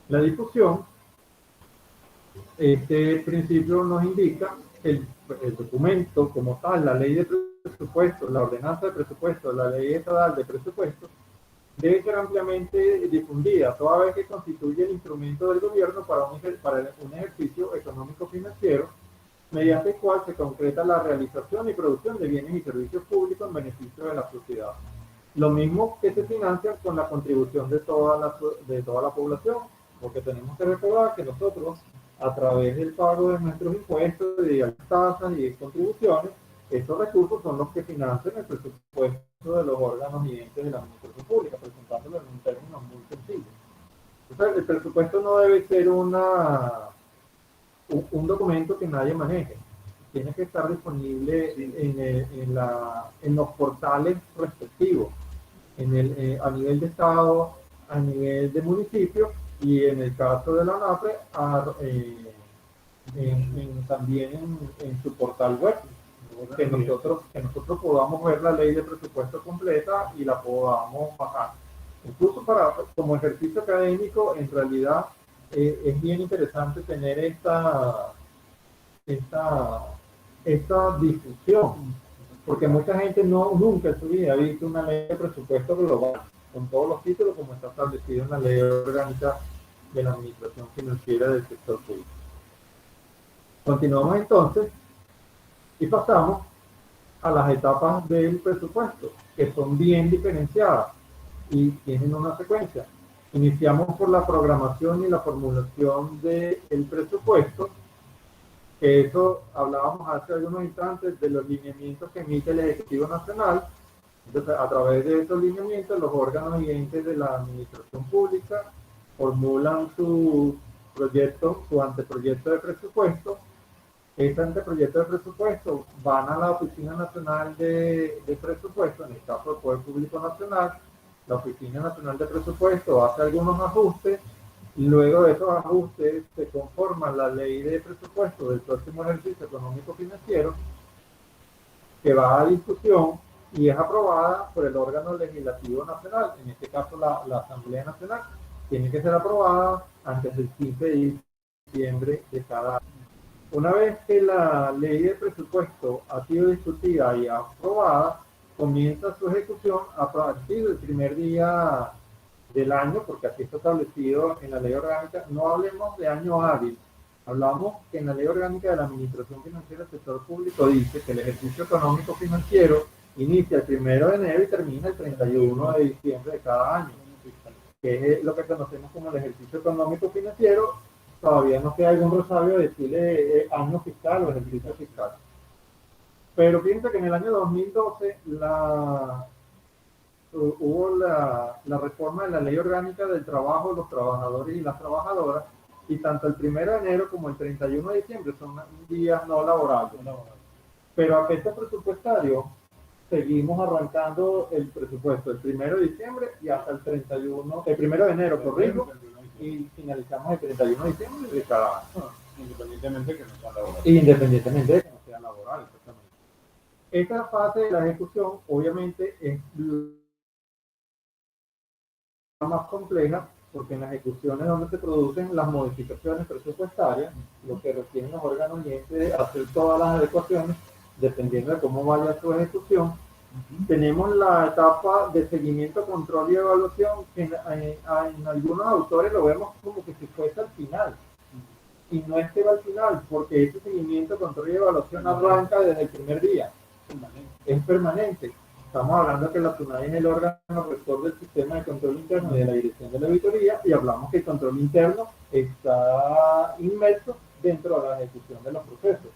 La discusión, este principio nos indica el documento como tal, la ley de presupuesto, la ordenanza de presupuesto, la ley estatal de presupuesto, debe ser ampliamente difundida, toda vez que constituye el instrumento del gobierno para un ejercicio económico-financiero, mediante el cual se concreta la realización y producción de bienes y servicios públicos en beneficio de la sociedad. Lo mismo que se financia con la contribución de toda la población, porque tenemos que recordar que nosotros, a través del pago de nuestros impuestos, de tasas y de contribuciones, estos recursos son los que financian el presupuesto de los órganos y entes de la administración pública, presentándolo en un término muy sencillo. Entonces, el presupuesto no debe ser un documento que nadie maneje. Tiene que estar disponible en los portales respectivos, a nivel de estado, a nivel de municipio, y en el caso de la ONAPRE, también en su portal web. que nosotros podamos ver la ley de presupuesto completa y la podamos bajar. Incluso como ejercicio académico, en realidad es bien interesante tener esta difusión, porque mucha gente nunca en su vida ha visto una ley de presupuesto global, con todos los títulos como está establecido en la ley orgánica de la administración financiera del sector público. Continuamos entonces y pasamos a las etapas del presupuesto, que son bien diferenciadas y tienen una secuencia. Iniciamos por la programación y la formulación del presupuesto, que eso hablábamos hace algunos instantes de los lineamientos que emite el Ejecutivo Nacional. Entonces, a través de esos lineamientos, los órganos y entes de la administración pública formulan su proyecto, su anteproyecto de presupuesto. Este anteproyecto de presupuesto van a la Oficina Nacional de Presupuesto, en el caso del Poder Público Nacional. La Oficina Nacional de Presupuesto hace algunos ajustes y luego de esos ajustes se conforma la ley de presupuesto del próximo ejercicio económico financiero, que va a discusión y es aprobada por el órgano legislativo nacional, en este caso la Asamblea Nacional. Tiene que ser aprobada antes del 15 de diciembre de cada año. Una vez que la ley de presupuesto ha sido discutida y aprobada, comienza su ejecución a partir del primer día del año, porque así está establecido en la ley orgánica. No hablemos de año hábil, hablamos que en la ley orgánica de la administración financiera del sector público dice que el ejercicio económico financiero inicia el 1 de enero y termina el 31 de diciembre de cada año, que es lo que conocemos como el ejercicio económico financiero. Todavía no queda algún resabio de decirle año fiscal o ejercicio fiscal. Pero fíjense que en el año 2012 hubo la reforma de la ley orgánica del trabajo, los trabajadores y las trabajadoras, y tanto el 1 de enero como el 31 de diciembre son días no laborables. Pero a efectos presupuestarios seguimos arrancando el presupuesto el 1 de diciembre y hasta el 1 de enero, corrijo, y finalizamos el 31 de diciembre de cada año. Independientemente de que no sea laboral. Independientemente de que no sea laboral, exactamente. Esta fase de la ejecución, obviamente, es la más compleja, porque en la ejecución es donde se producen las modificaciones presupuestarias, lo que requieren los órganos y entes de hacer todas las adecuaciones, dependiendo de cómo vaya su ejecución. Tenemos la etapa de seguimiento, control y evaluación, que en algunos autores lo vemos como que si fuese al final. Y no es que va al final, porque ese seguimiento, control y evaluación arranca desde el primer día. Es permanente. Estamos hablando que la SUNAI es el órgano rector del sistema de control interno y de la dirección de la auditoría, y hablamos que el control interno está inmerso dentro de la ejecución de los procesos.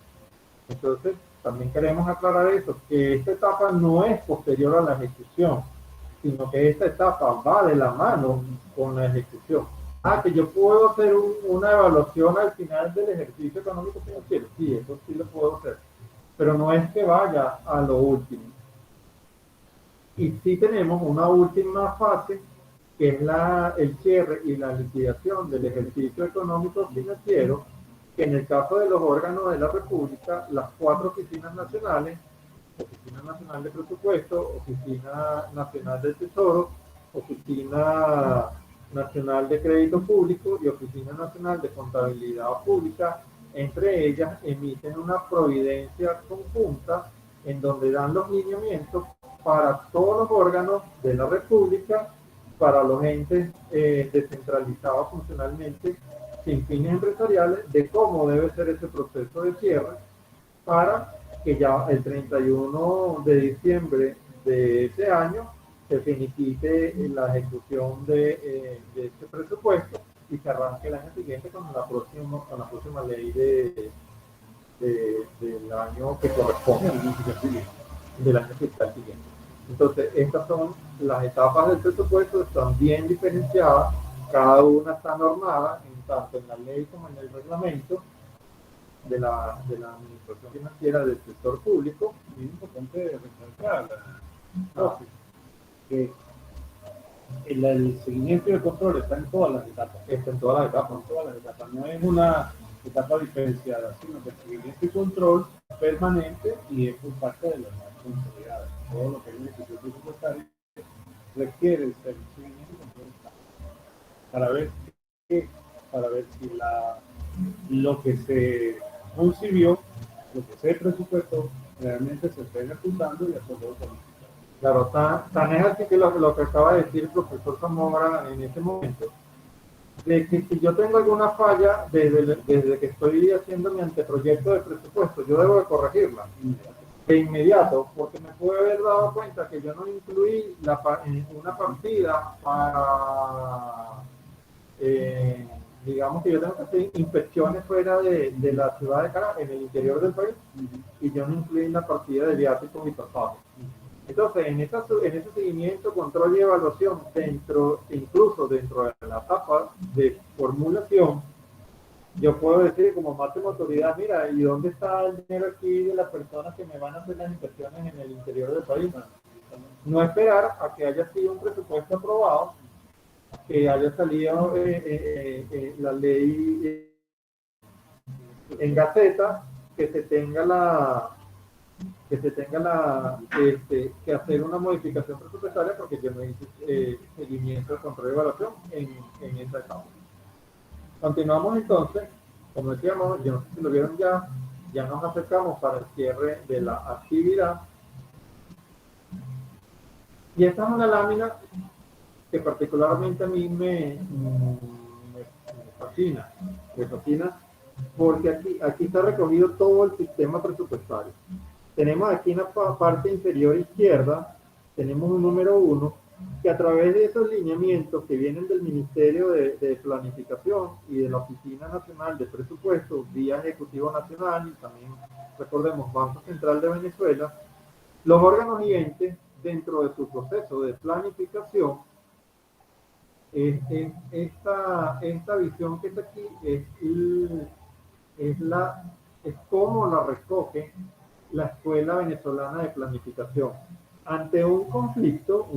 Entonces, también queremos aclarar eso, que esta etapa no es posterior a la ejecución, sino que esta etapa va de la mano con la ejecución. Que yo puedo hacer una evaluación al final del ejercicio económico financiero. Sí, eso sí lo puedo hacer, pero no es que vaya a lo último. Y sí tenemos una última fase, que es el cierre y la liquidación del ejercicio económico financiero, que en el caso de los órganos de la República, las 4 oficinas nacionales, Oficina Nacional de Presupuesto, Oficina Nacional del Tesoro, Oficina Nacional de Crédito Público y Oficina Nacional de Contabilidad Pública, entre ellas emiten una providencia conjunta en donde dan los lineamientos para todos los órganos de la República, para los entes descentralizados funcionalmente, sin fines empresariales, de cómo debe ser ese proceso de cierre, para que ya el 31 de diciembre de ese año se finiquite la ejecución de este presupuesto y se arranque el año siguiente con la próxima ley del año que corresponde, del año fiscal siguiente. Entonces, estas son las etapas del presupuesto, están bien diferenciadas, cada una está normada, tanto en la ley como en el reglamento de la administración financiera del sector público. Es importante recalcar que el seguimiento y el control está en todas las etapas. Está en todas las etapas. En todas las etapas. No es una etapa diferenciada, sino que el seguimiento y control permanente y es por parte de las responsabilidades. Todo lo que es el ejercicio presupuestario requiere el seguimiento y control para ver que, para ver si lo que se concibió, lo que se presupuestó, realmente se está ejecutando y eso lo tenemos. Claro, tan es así que lo que acaba de decir el profesor Zamora en este momento, de que si yo tengo alguna falla desde que estoy haciendo mi anteproyecto de presupuesto, yo debo de corregirla de inmediato, porque me pude haber dado cuenta que yo no incluí una partida para, digamos que yo tengo que hacer inspecciones fuera de la ciudad de Caracas, en el interior del país, y yo no incluí la partida de viáticos y pasajes. Entonces, en ese seguimiento, control y evaluación, incluso dentro de la etapa de formulación, yo puedo decir como máxima autoridad, mira, ¿y dónde está el dinero aquí de las personas que me van a hacer las inspecciones en el interior del país? No esperar a que haya sido un presupuesto aprobado, que haya salido la ley en Gaceta, que se tenga que hacer una modificación presupuestaria porque yo no hice seguimiento, control y evaluación en esa etapa. Continuamos entonces, como decíamos, yo no sé si lo vieron ya nos acercamos para el cierre de la actividad. Y esta es una lámina que particularmente a mí me fascina, porque aquí está recogido todo el sistema presupuestario. Tenemos aquí en la parte inferior izquierda, tenemos un número 1, que a través de esos lineamientos que vienen del Ministerio de Planificación y de la Oficina Nacional de Presupuestos, vía Ejecutivo Nacional y también, recordemos, Banco Central de Venezuela, los órganos y entes, dentro de su proceso de planificación, esta visión que está aquí es cómo la recoge la Escuela Venezolana de Planificación. Ante un conflicto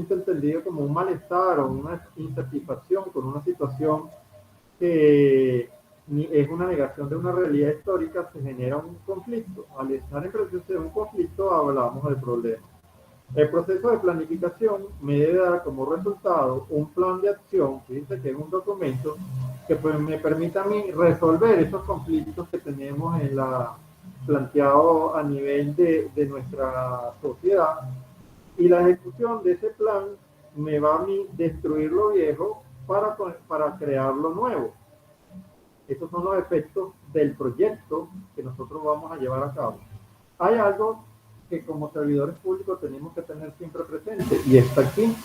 entendido como un malestar o una insatisfacción con una situación que es una negación de una realidad histórica, se genera un conflicto. Al estar en proceso de un conflicto, hablamos del problema. El proceso de planificación me debe dar como resultado un plan de acción, fíjense que es un documento que pues me permita a mí resolver esos conflictos que tenemos planteado a nivel de nuestra sociedad, y la ejecución de ese plan me va a mí destruir lo viejo para crear lo nuevo. Estos son los efectos del proyecto que nosotros vamos a llevar a cabo. Hay algo que como servidores públicos tenemos que tener siempre presente, y está aquí,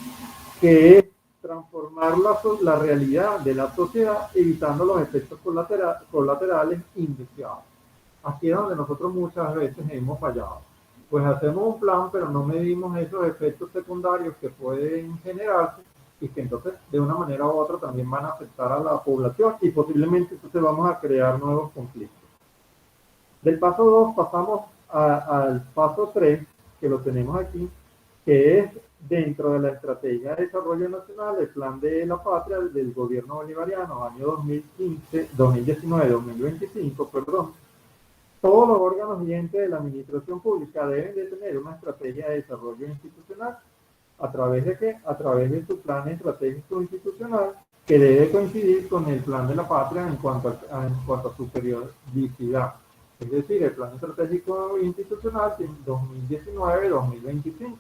que es transformar la realidad de la sociedad evitando los efectos colaterales indeseados. Aquí es donde nosotros muchas veces hemos fallado. Pues hacemos un plan, pero no medimos esos efectos secundarios que pueden generarse y que entonces de una manera u otra también van a afectar a la población y posiblemente entonces vamos a crear nuevos conflictos. Del paso 2 pasamos al paso 3, que lo tenemos aquí, que es dentro de la Estrategia de Desarrollo Nacional, el Plan de la Patria del Gobierno Bolivariano, año 2019-2025, perdón. Todos los órganos y entes de la administración pública deben de tener una estrategia de desarrollo institucional. ¿A través de qué? A través de su plan estratégico institucional, que debe coincidir con el plan de la patria en cuanto a su periodicidad. Es decir, el plan estratégico institucional 2019-2025.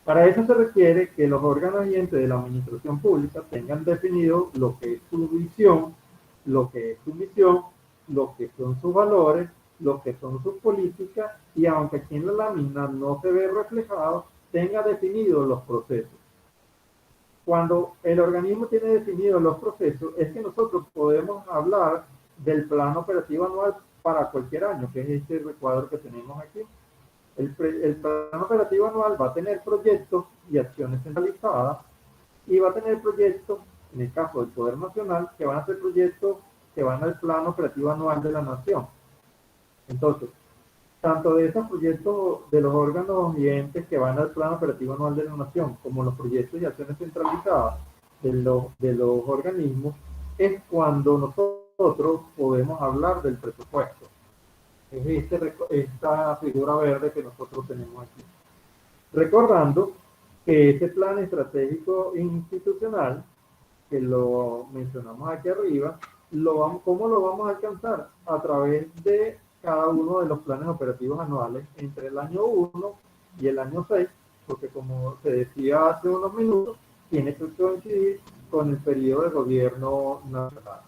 Para eso se requiere que los órganos y entes de la administración pública tengan definido lo que es su visión, lo que es su misión, lo que son sus valores, lo que son sus políticas, y aunque aquí en la lámina no se ve reflejado, tenga definidos los procesos. Cuando el organismo tiene definidos los procesos, es que nosotros podemos hablar del plan operativo anual para cualquier año, que es este recuadro que tenemos aquí. El plan operativo anual va a tener proyectos y acciones centralizadas, y va a tener proyectos, en el caso del Poder Nacional, que van a ser proyectos que van al plan operativo anual de la Nación. Entonces, tanto de esos proyectos de los órganos y entes que van al plan operativo anual de la Nación, como los proyectos y acciones centralizadas de los organismos, es cuando nosotros podemos hablar del presupuesto. Es esta figura verde que nosotros tenemos aquí. Recordando que este plan estratégico institucional, que lo mencionamos aquí arriba, ¿cómo lo vamos a alcanzar? A través de cada uno de los planes operativos anuales entre el año 1 y el año 6, porque como se decía hace unos minutos, tiene que coincidir con el periodo de gobierno nacional.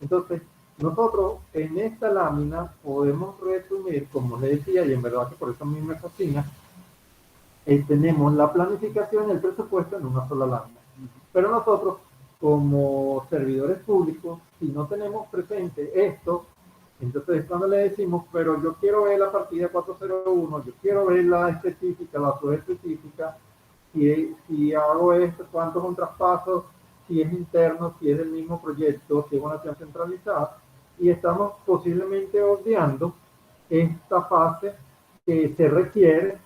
Entonces, nosotros en esta lámina podemos resumir, como les decía, y en verdad que por eso a mí me fascina, tenemos la planificación y el presupuesto en una sola lámina. Pero nosotros, como servidores públicos, si no tenemos presente esto, entonces cuando le decimos, pero yo quiero ver la partida 401, yo quiero ver la específica, la subespecífica, si hago esto, cuántos son traspasos, si es interno, si es del mismo proyecto, si es una acción centralizada, y estamos posiblemente obviando esta fase que se requiere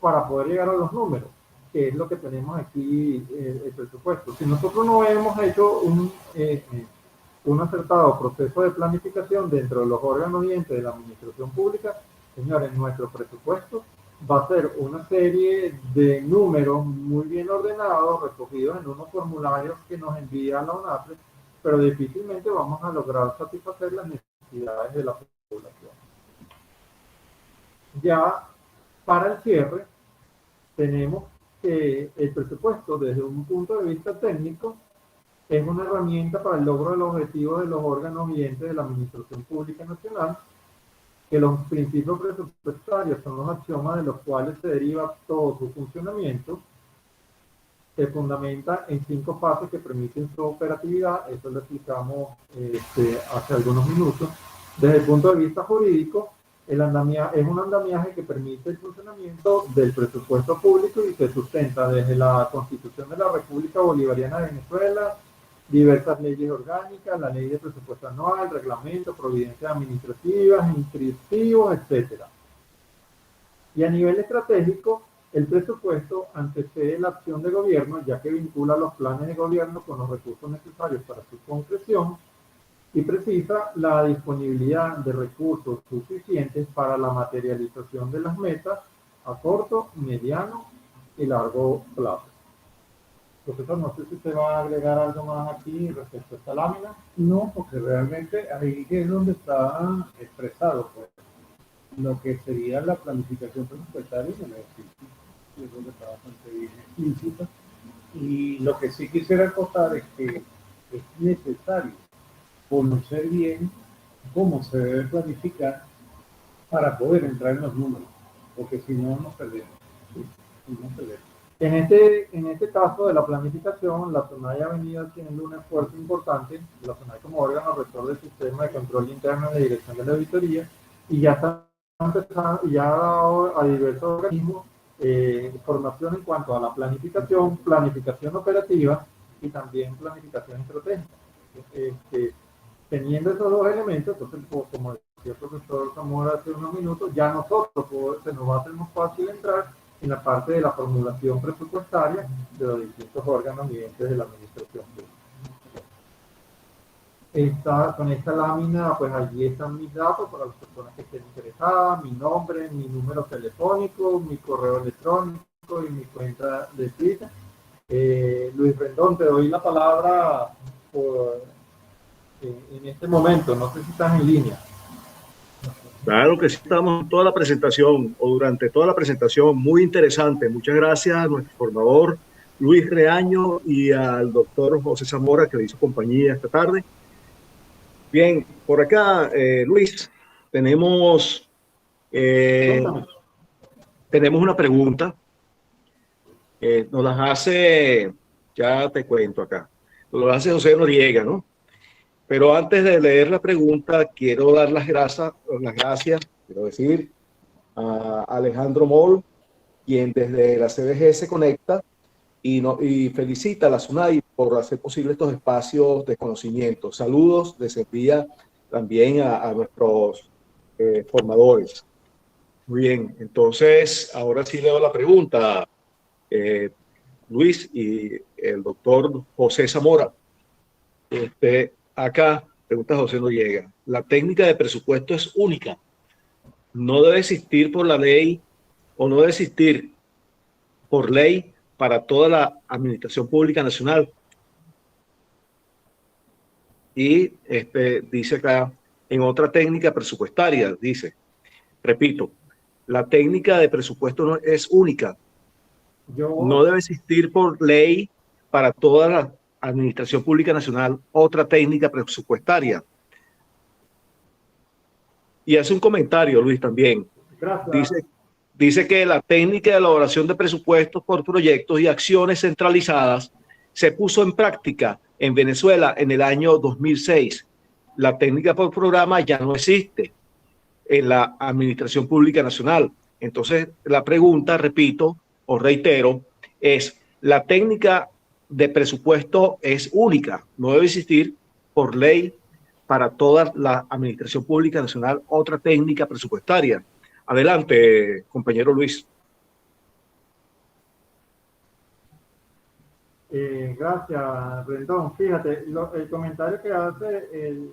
para poder llegar a los números, que es lo que tenemos aquí, el presupuesto. Si nosotros no hemos hecho un acertado proceso de planificación dentro de los órganos y entes de la administración pública, señores, nuestro presupuesto va a ser una serie de números muy bien ordenados, recogidos en unos formularios que nos envía la ONAPRE, pero difícilmente vamos a lograr satisfacer las necesidades de la población. Ya para el cierre, tenemos que el presupuesto, desde un punto de vista técnico, es una herramienta para el logro de los objetivos de los órganos y entes de la Administración Pública Nacional, que los principios presupuestarios son los axiomas de los cuales se deriva todo su funcionamiento. Se fundamenta en 5 fases que permiten su operatividad. Eso lo explicamos hace algunos minutos. Desde el punto de vista jurídico, es un andamiaje que permite el funcionamiento del presupuesto público y se sustenta desde la Constitución de la República Bolivariana de Venezuela, diversas leyes orgánicas, la ley de presupuesto anual, reglamento, providencias administrativas, inscriptivos, etc. Y a nivel estratégico, el presupuesto antecede la acción de gobierno, ya que vincula los planes de gobierno con los recursos necesarios para su concreción y precisa la disponibilidad de recursos suficientes para la materialización de las metas a corto, mediano y largo plazo. Profesor, no sé si usted va a agregar algo más aquí respecto a esta lámina. No, porque realmente ahí es donde está expresado pues, lo que sería la planificación presupuestaria en el ejercicio. Es donde está bastante bien explícita. Y lo que sí quisiera acotar es que es necesario conocer bien cómo se debe planificar para poder entrar en los números, porque si no nos perdemos. Sí, nos perdemos. En este caso de la planificación, la SUNAI ha venido haciendo un esfuerzo importante, la SUNAI como órgano rector del sistema de control interno de dirección de la auditoría, y ya está empezando, ya ha dado a diversos organismos formación en cuanto a la planificación operativa y también planificación estratégica. Teniendo esos dos elementos, entonces, como decía el profesor Zamora hace unos minutos, ya nosotros se nos va a hacer más fácil entrar en la parte de la formulación presupuestaria de los distintos órganos y entes de la administración pública. Con esta lámina, pues allí están mis datos para las personas que estén interesadas, mi nombre, mi número telefónico, mi correo electrónico y mi cuenta de Twitter. Luis Rendón, te doy la palabra en este momento, no sé si estás en línea. Claro que sí, estamos en toda la presentación o durante toda la presentación, muy interesante. Muchas gracias a nuestro formador Luis Reaño y al doctor José Zamora que le hizo compañía esta tarde. Bien, por acá, Luis, tenemos una pregunta. Nos las hace, ya te cuento acá, nos las hace José Noriega, ¿no? Pero antes de leer la pregunta, quiero dar las gracias, quiero decir, a Alejandro Moll, quien desde la CBG se conecta y felicita a la SUNAI por hacer posible estos espacios de conocimiento. Saludos, les envía también a nuestros formadores. Muy bien, entonces ahora sí leo la pregunta, Luis y el doctor José Zamora. Acá, pregunta José Noriega, ¿la técnica de presupuesto es única? no debe existir por la ley o no debe existir por ley para toda la administración pública nacional. Y dice acá, en otra técnica presupuestaria, dice, repito, la técnica de presupuesto no es única, no debe existir por ley para toda la administración pública nacional otra técnica presupuestaria. Y hace un comentario, Luis, también. Gracias. Dice que la técnica de elaboración de presupuestos por proyectos y acciones centralizadas se puso en práctica en Venezuela en el año 2006. La técnica por programa ya no existe en la Administración Pública Nacional. Entonces, la pregunta, repito o reitero, es: la técnica de presupuesto es única, no debe existir por ley para toda la Administración Pública Nacional otra técnica presupuestaria. Adelante, compañero Luis. Gracias, Rendón. Fíjate, el comentario que hace el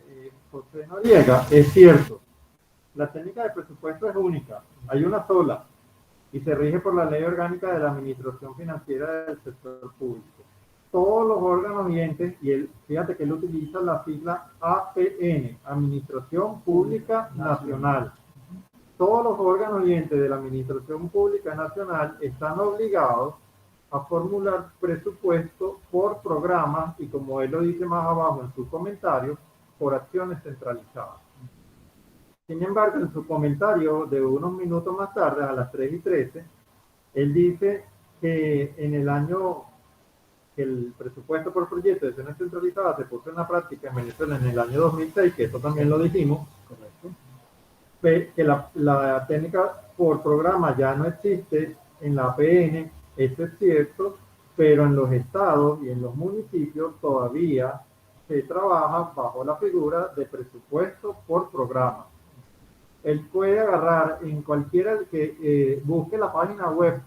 José Noriega es cierto. La técnica de presupuesto es única, hay una sola, y se rige por la Ley Orgánica de la Administración Financiera del Sector Público. Todos los órganos y entes, fíjate que él utiliza la sigla APN, Administración Pública Nacional. Todos los órganos y entes de la Administración Pública Nacional están obligados a formular presupuesto por programa y, como él lo dice más abajo en su comentario, por acciones centralizadas. Sin embargo, en su comentario de unos minutos más tarde, a las 3:13, él dice que en el año que el presupuesto por proyecto de acciones centralizadas se puso en la práctica en Venezuela en el año 2006, que eso también lo dijimos, correcto, que la técnica por programa ya no existe en la APN. Eso es cierto, pero en los estados y en los municipios todavía se trabaja bajo la figura de presupuesto por programa. Él puede agarrar en cualquiera que busque la página web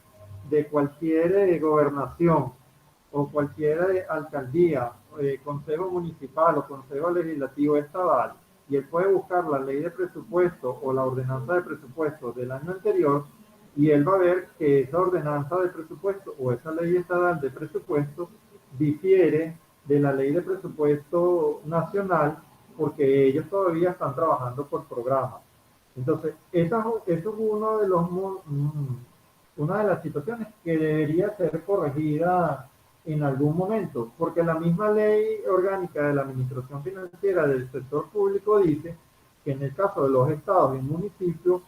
de cualquier gobernación o cualquier alcaldía, consejo municipal o consejo legislativo estatal, y él puede buscar la ley de presupuesto o la ordenanza de presupuesto del año anterior, y él va a ver que esa ordenanza de presupuesto o esa ley estatal de presupuesto difiere de la ley de presupuesto nacional, porque ellos todavía están trabajando por programa. Entonces, eso es una de las situaciones que debería ser corregida en algún momento, porque la misma ley orgánica de la Administración Financiera del Sector Público dice que en el caso de los estados y municipios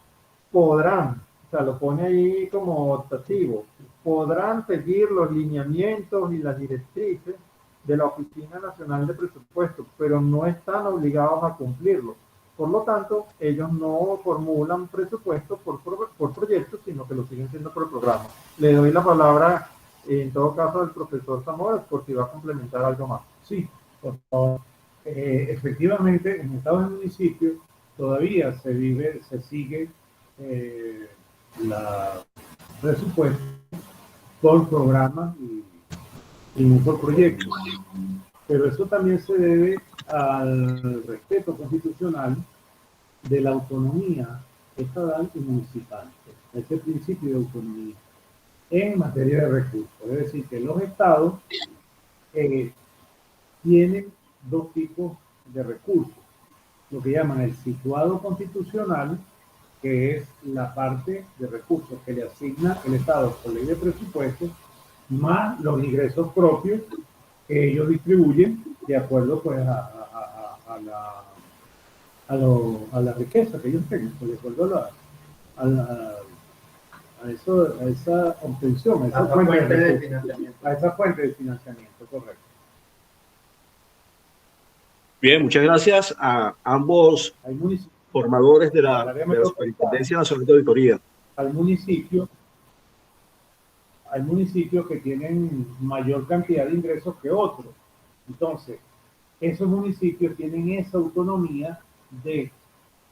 podrán, o sea, lo pone ahí como optativo, podrán seguir los lineamientos y las directrices de la Oficina Nacional de Presupuestos, pero no están obligados a cumplirlo. Por lo tanto, ellos no formulan presupuestos por proyectos, sino que lo siguen siendo por programa. Le doy la palabra, en todo caso, al profesor Zamora, por si va a complementar algo más. Sí, por favor. Efectivamente, en estados y municipios todavía se sigue la presupuesto por programa y no por proyecto. Pero eso también se debe al respeto constitucional de la autonomía estatal y municipal, este principio de autonomía en materia de recursos. Es decir, que los estados tienen dos tipos de recursos, lo que llaman el situado constitucional, que es la parte de recursos que le asigna el Estado por ley de presupuesto, más los ingresos propios que ellos distribuyen de acuerdo pues a la riqueza que ellos tengan, de acuerdo a esa obtención, a esa fuente de financiamiento. A esa fuente de financiamiento, correcto. Bien, muchas gracias a ambos formadores de la Superintendencia Nacional de Auditoría. Hay municipios que tienen mayor cantidad de ingresos que otros. Entonces, esos municipios tienen esa autonomía de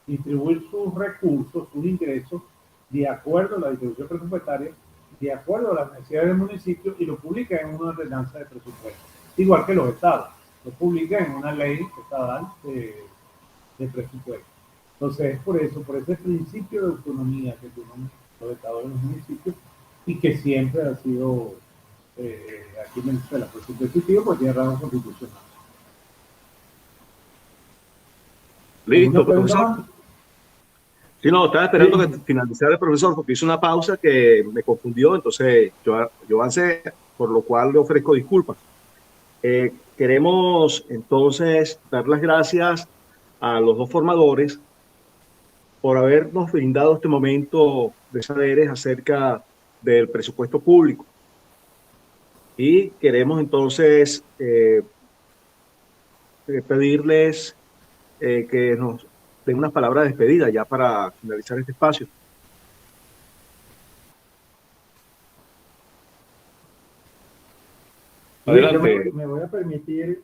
distribuir sus recursos, sus ingresos, de acuerdo a la distribución presupuestaria, de acuerdo a las necesidades del municipio, y lo publican en una ordenanza de presupuesto. Igual que los estados, lo publican en una ley estatal de presupuesto. Entonces es por eso, por ese principio de autonomía que tienen sobre todo en los municipios y que siempre ha sido aquí en Venezuela, por su principio, pues tiene rango constitucional. ¿Alguna Listo, pregunta profesor. más? Sí, no, estaba esperando que Sí, finalizara el profesor porque hizo una pausa que me confundió, entonces yo avancé, por lo cual le ofrezco disculpas. Queremos entonces dar las gracias a los dos formadores por habernos brindado este momento de saberes acerca del presupuesto público. Y queremos entonces pedirles que nos den unas palabras de despedida ya para finalizar este espacio. Luis, Adelante. me voy a permitir,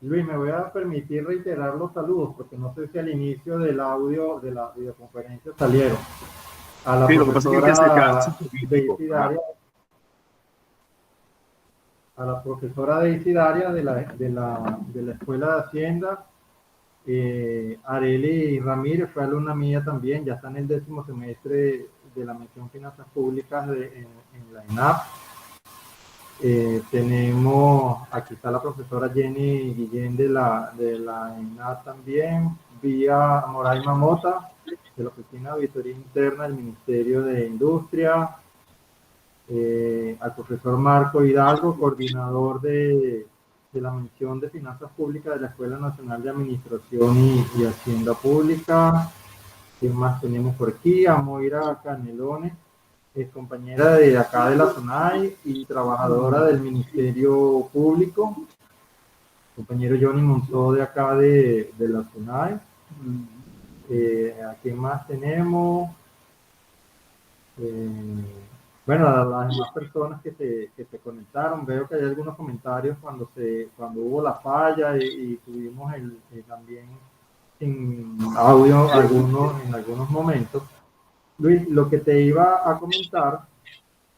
Luis, me voy a permitir reiterar los saludos, porque no sé si al inicio del audio de la videoconferencia salieron. A la Sí, lo que pasa es que se cansa profesora un poquitico. Daisy Ajá. Daria, a la profesora Daisy Daria de la Escuela de Hacienda, Areli Ramírez fue alumna mía también, ya está en el 10º semestre de la mención Finanzas Públicas en la ENAP. Tenemos, aquí está la profesora Jenny Guillén de la ENAP también, vía Moraima Mota, de la Oficina de Auditoría Interna del Ministerio de Industria, al profesor Marco Hidalgo, coordinador de la mención de Finanzas Públicas de la Escuela Nacional de Administración y Hacienda Pública. ¿Quién más tenemos por aquí? A Moira Canelones, compañera de acá de la SUNAI y trabajadora del Ministerio Público. Compañero Johnny Monzó de acá de la SUNAI. ¿A quién más tenemos? Bueno, a las demás personas que se conectaron, veo que hay algunos comentarios cuando hubo la falla y tuvimos también en audio en algunos momentos. Luis, lo que te iba a comentar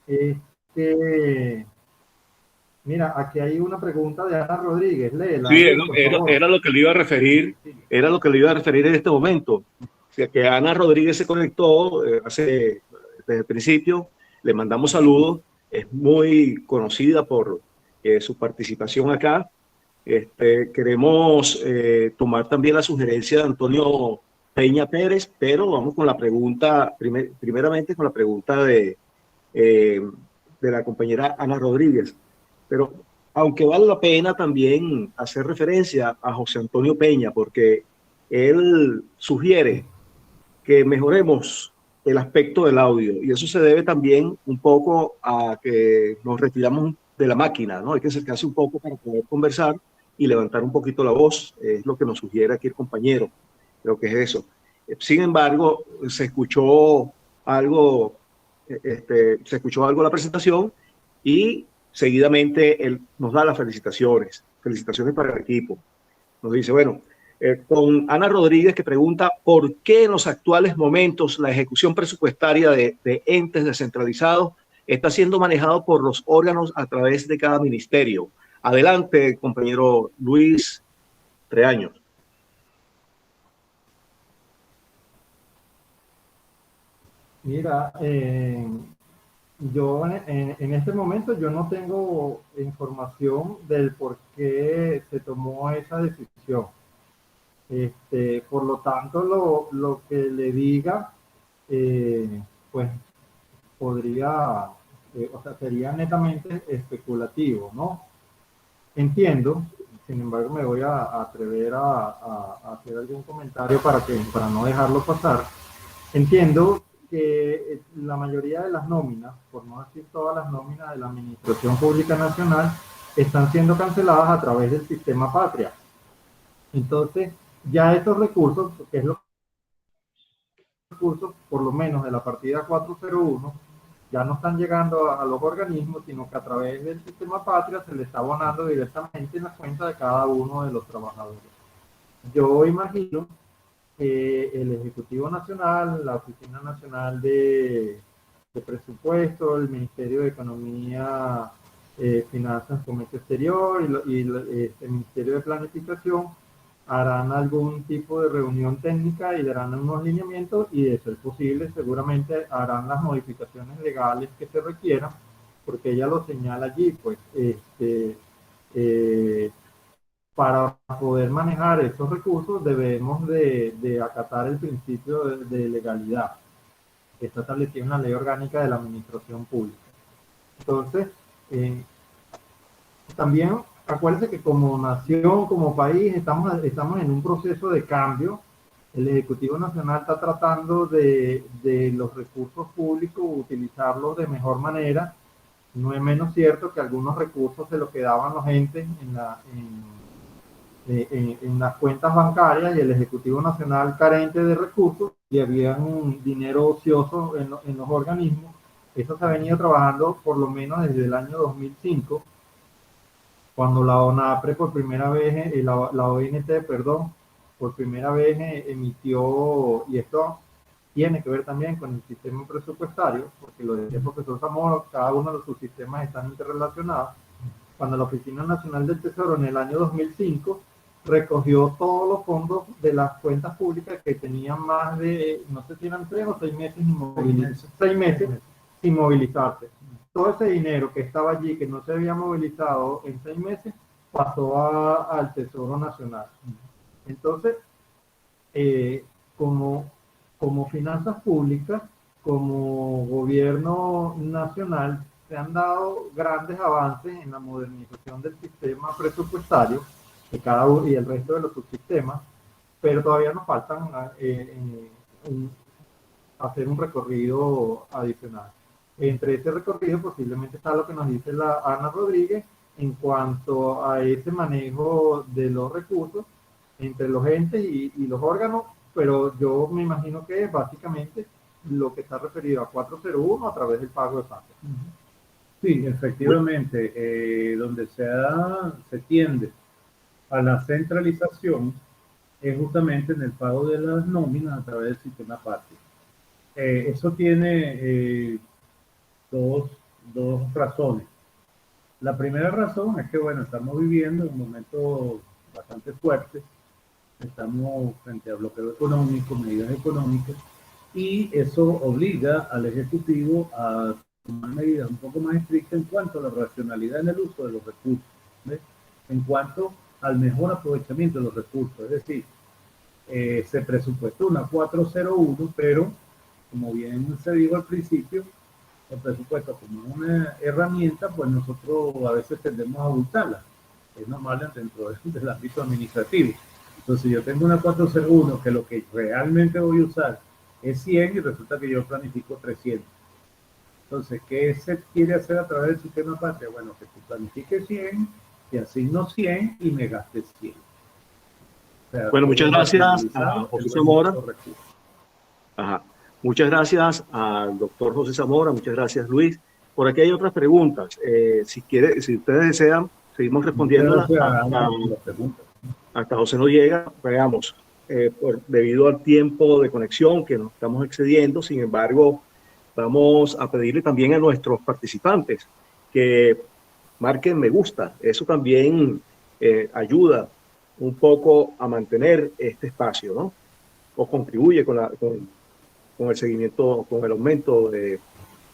es que, mira, aquí hay una pregunta de Ana Rodríguez, léela, Sí, Luis, por favor. era lo que le iba a referir, era lo que le iba a referir en este momento. O sea, que Ana Rodríguez se conectó desde el principio, le mandamos saludos, es muy conocida por su participación acá. Queremos tomar también la sugerencia de Antonio Peña Pérez, pero vamos con la pregunta, primeramente con la pregunta eh, de la compañera Ana Rodríguez. Pero aunque vale la pena también hacer referencia a José Antonio Peña, porque él sugiere que mejoremos el aspecto del audio y eso se debe también un poco a que nos retiramos de la máquina, ¿no? Hay que acercarse un poco para poder conversar y levantar un poquito la voz, es lo que nos sugiere aquí el compañero, creo que es eso. Sin embargo, se escuchó algo en la presentación y seguidamente él nos da las felicitaciones para el equipo. Nos dice, bueno, con Ana Rodríguez que pregunta por qué en los actuales momentos la ejecución presupuestaria de entes descentralizados está siendo manejado por los órganos a través de cada ministerio. Adelante, compañero Luis Treaño. Mira, yo en este momento yo no tengo información del por qué se tomó esa decisión. Por lo tanto, lo que le diga, pues podría, o sea, sería netamente especulativo, ¿no? Entiendo, sin embargo, me voy a atrever a hacer algún comentario para no dejarlo pasar. Entiendo que la mayoría de las nóminas, por no decir todas las nóminas de la Administración Pública Nacional, están siendo canceladas a través del sistema Patria. Entonces, ya estos recursos, que es lo recursos, por lo menos de la partida 401, ya no están llegando a los organismos, sino que a través del sistema Patria se le está abonando directamente en la cuenta de cada uno de los trabajadores. Yo imagino que el Ejecutivo Nacional, la Oficina Nacional de Presupuesto, el Ministerio de Economía, Finanzas, Comercio Exterior y el Ministerio de Planificación harán algún tipo de reunión técnica y darán unos lineamientos y de ser posible seguramente harán las modificaciones legales que se requieran, porque ella lo señala allí, pues eh, para poder manejar esos recursos debemos de acatar el principio de legalidad que está establecido en la Ley Orgánica de la Administración Pública. Entonces, también acuérdense que como nación, como país, estamos en un proceso de cambio. El Ejecutivo Nacional está tratando de los recursos públicos utilizarlos de mejor manera. No es menos cierto que algunos recursos se los quedaban los entes en las cuentas bancarias y el Ejecutivo Nacional carente de recursos y había un dinero ocioso en los organismos. Eso se ha venido trabajando por lo menos desde el año 2005, cuando la ONAPRE por primera vez, la ONT, perdón, por primera vez emitió, y esto tiene que ver también con el sistema presupuestario, porque lo decía el profesor Zamora, cada uno de sus sistemas están interrelacionados. Cuando la Oficina Nacional del Tesoro en el año 2005 recogió todos los fondos de las cuentas públicas que tenían más de, no sé si eran 3 o 6 meses inmovilizados, 6 meses sin movilizarse. Todo ese dinero que estaba allí, que no se había movilizado en 6 meses, pasó al Tesoro Nacional. Entonces, como finanzas públicas, como gobierno nacional, se han dado grandes avances en la modernización del sistema presupuestario de cada uno y el resto de los subsistemas, pero todavía nos faltan hacer un recorrido adicional. Entre ese recorrido posiblemente está lo que nos dice la Ana Rodríguez en cuanto a ese manejo de los recursos entre los entes y los órganos, pero yo me imagino que es básicamente lo que está referido a 401 a través del pago de FASE. Sí, efectivamente, donde se tiende a la centralización es justamente en el pago de las nóminas a través del sistema PATRI. Eso tiene dos razones. La primera razón es que, bueno, estamos viviendo un momento bastante fuerte, estamos frente a bloqueo económico, medidas económicas, y eso obliga al Ejecutivo a tomar medidas un poco más estrictas en cuanto a la racionalidad en el uso de los recursos, ¿ves? En cuanto al mejor aprovechamiento de los recursos. Es decir, se presupuestó una 401, pero como bien se dijo al principio, el presupuesto como una herramienta, pues nosotros a veces tendemos a abusarla. Es normal dentro del ámbito administrativo. Entonces yo tengo una 401 que lo que realmente voy a usar es 100 y resulta que yo planifico 300. Entonces, ¿qué se quiere hacer a través del sistema patria? Bueno, que tú planifiques 100, te asigno 100 y me gastes 100. O sea, bueno, muchas gracias a José Zamora. Ajá. Muchas gracias al doctor José Zamora, muchas gracias Luis. Por aquí hay otras preguntas. Si ustedes desean, seguimos respondiendo hasta José no llega. Veamos, debido al tiempo de conexión que nos estamos excediendo, sin embargo, vamos a pedirle también a nuestros participantes que marquen me gusta. Eso también ayuda un poco a mantener este espacio, ¿no? O contribuye con el seguimiento, con el aumento de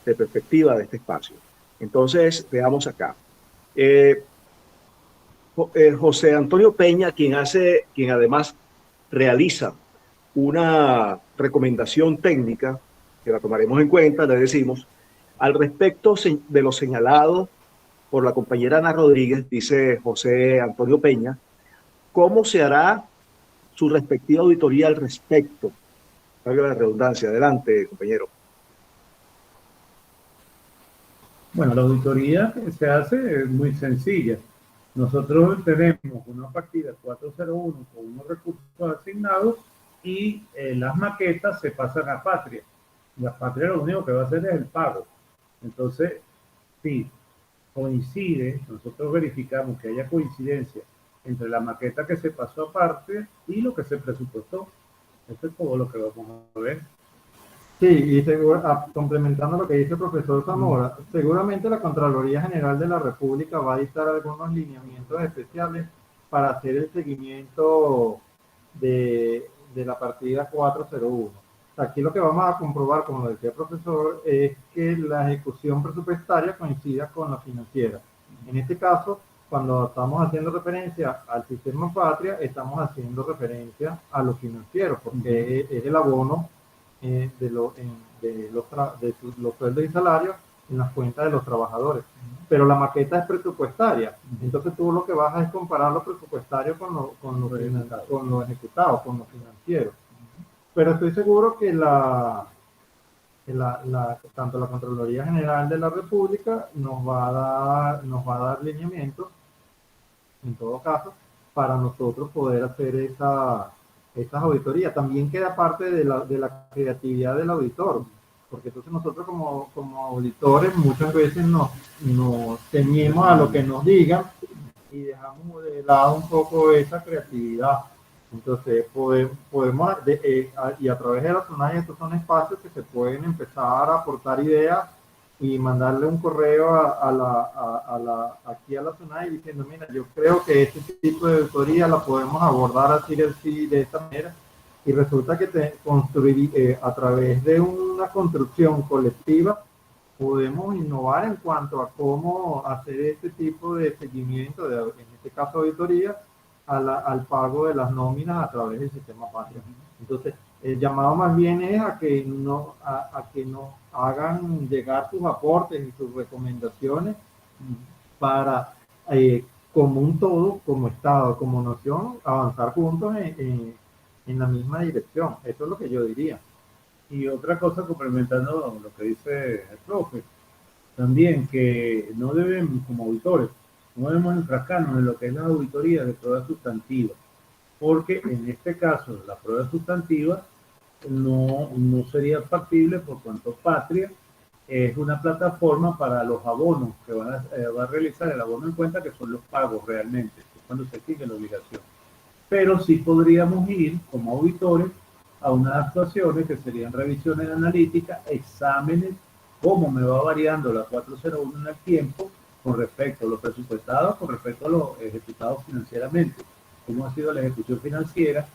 perspectiva de este espacio. Entonces, veamos acá. José Antonio Peña, quien además realiza una recomendación técnica, que la tomaremos en cuenta, le decimos, al respecto de lo señalado por la compañera Ana Rodríguez, dice José Antonio Peña, ¿cómo se hará su respectiva auditoría al respecto? Valga la redundancia. Adelante, compañero. Bueno, la auditoría que se hace es muy sencilla. Nosotros tenemos una partida 401 con unos recursos asignados y las maquetas se pasan a Patria. La Patria lo único que va a hacer es el pago. Entonces, sí, coincide, nosotros verificamos que haya coincidencia entre la maqueta que se pasó aparte y lo que se presupuestó. Esto es todo lo que vamos a ver. Sí, y complementando lo que dice el profesor Zamora, seguramente la Contraloría General de la República va a dictar algunos lineamientos especiales para hacer el seguimiento de la partida 401. O sea, aquí lo que vamos a comprobar, como lo decía el profesor, es que la ejecución presupuestaria coincida con la financiera. En este caso, cuando estamos haciendo referencia al sistema Patria, estamos haciendo referencia a lo financiero, porque es el abono de los sueldos y salarios en las cuentas de los trabajadores. Pero la maqueta es presupuestaria. Entonces tú lo que vas a es comparar lo presupuestario con lo ejecutado, con lo financiero. Pero estoy seguro que tanto la Contraloría General de la República nos va a dar lineamientos, en todo caso, para nosotros poder hacer estas auditorías. También queda parte de la creatividad del auditor, porque entonces nosotros como auditores muchas veces nos ceñimos a lo que nos digan y dejamos de lado un poco esa creatividad. Entonces podemos y a través de la SUNAI, estos son espacios que se pueden empezar a aportar ideas y mandarle un correo aquí a la SUNAI diciendo, mira, yo creo que este tipo de auditoría la podemos abordar así de esta manera, y resulta que a través de una construcción colectiva podemos innovar en cuanto a cómo hacer este tipo de seguimiento, en este caso auditoría, al pago de las nóminas a través del sistema Patria. Entonces, el llamado más bien es a que nos hagan llegar sus aportes y sus recomendaciones para, como un todo, como Estado, como nación, avanzar juntos en la misma dirección. Eso es lo que yo diría. Y otra cosa, complementando lo que dice el profe, también que no debemos, como auditores, no debemos enfrascarnos en lo que es la auditoría de pruebas sustantivas, porque en este caso la prueba sustantiva no sería factible por cuanto Patria es una plataforma para los abonos que va a realizar el abono en cuenta, que son los pagos realmente, es cuando se sigue la obligación. Pero sí podríamos ir como auditores a unas actuaciones que serían revisiones analíticas, exámenes, cómo me va variando la 401 en el tiempo con respecto a lo presupuestado, con respecto a lo ejecutado financieramente, cómo ha sido la ejecución financiera,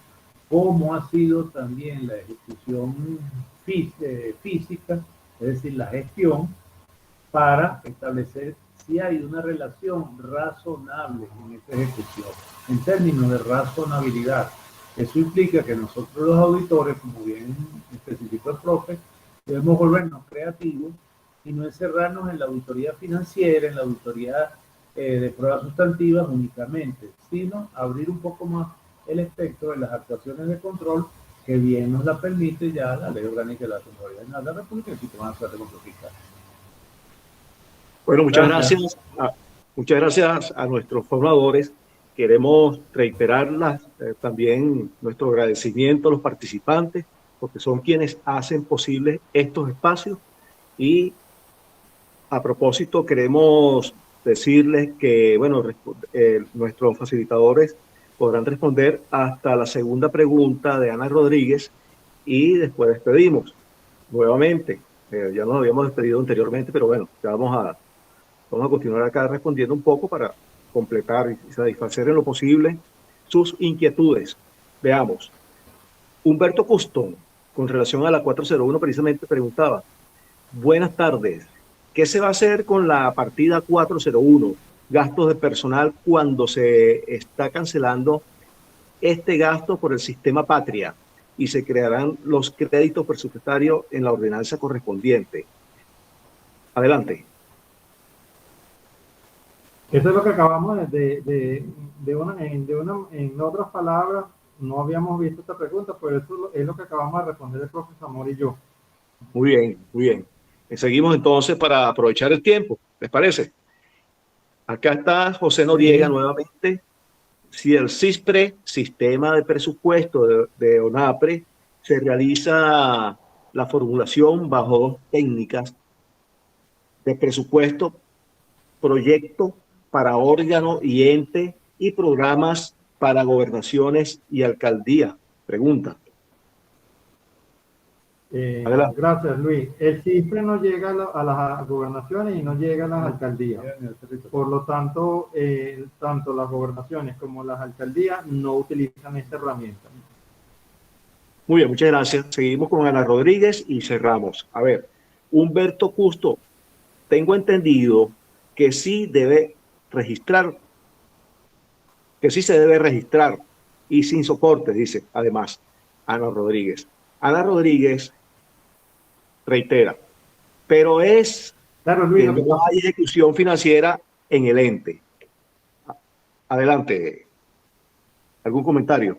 cómo ha sido también la ejecución física, es decir, la gestión, para establecer si hay una relación razonable en esta ejecución, en términos de razonabilidad. Eso implica que nosotros los auditores, como bien especificó el profe, debemos volvernos creativos y no encerrarnos en la auditoría financiera, en la auditoría de pruebas sustantivas únicamente, sino abrir un poco más el espectro de las actuaciones de control que bien nos la permite ya la Ley Orgánica de la Contraloría General de la República y el Sistema Nacional de Control Fiscal. Bueno, muchas gracias a nuestros formadores. Queremos reiterar también nuestro agradecimiento a los participantes, porque son quienes hacen posible estos espacios. Y a propósito, queremos decirles que, bueno, nuestros facilitadores podrán responder hasta la segunda pregunta de Ana Rodríguez y después despedimos nuevamente. Ya nos habíamos despedido anteriormente, pero bueno, ya vamos a continuar acá respondiendo un poco para completar y satisfacer en lo posible sus inquietudes. Veamos. Humberto Custón, con relación a la 401, precisamente preguntaba: buenas tardes, ¿qué se va a hacer con la partida 401, gastos de personal, cuando se está cancelando este gasto por el sistema Patria y se crearán los créditos presupuestarios en la ordenanza correspondiente? Adelante. Eso es lo que acabamos en otras palabras, no habíamos visto esta pregunta, pero eso es lo que acabamos de responder el profesor Zamora y yo. Muy bien, muy bien. Seguimos entonces para aprovechar el tiempo, ¿les parece? Acá está José Noriega nuevamente. Si el SISPRE, Sistema de Presupuesto de ONAPRE, se realiza la formulación bajo dos técnicas de presupuesto, proyecto para órgano y ente, y programas para gobernaciones y alcaldía. Pregunta. Adelante. Gracias, Luis. El CIFRE no llega a las gobernaciones y no llega a las alcaldías. Por lo tanto, tanto las gobernaciones como las alcaldías no utilizan esta herramienta. Muy bien, muchas gracias. Seguimos con Ana Rodríguez y cerramos. A ver, Humberto Custo, tengo entendido que sí debe registrar, que sí se debe registrar y sin soporte, dice además Ana Rodríguez. Ana Rodríguez reitera, pero es Claro, Luis, que no hay ejecución financiera en el ente. Adelante. ¿Algún comentario?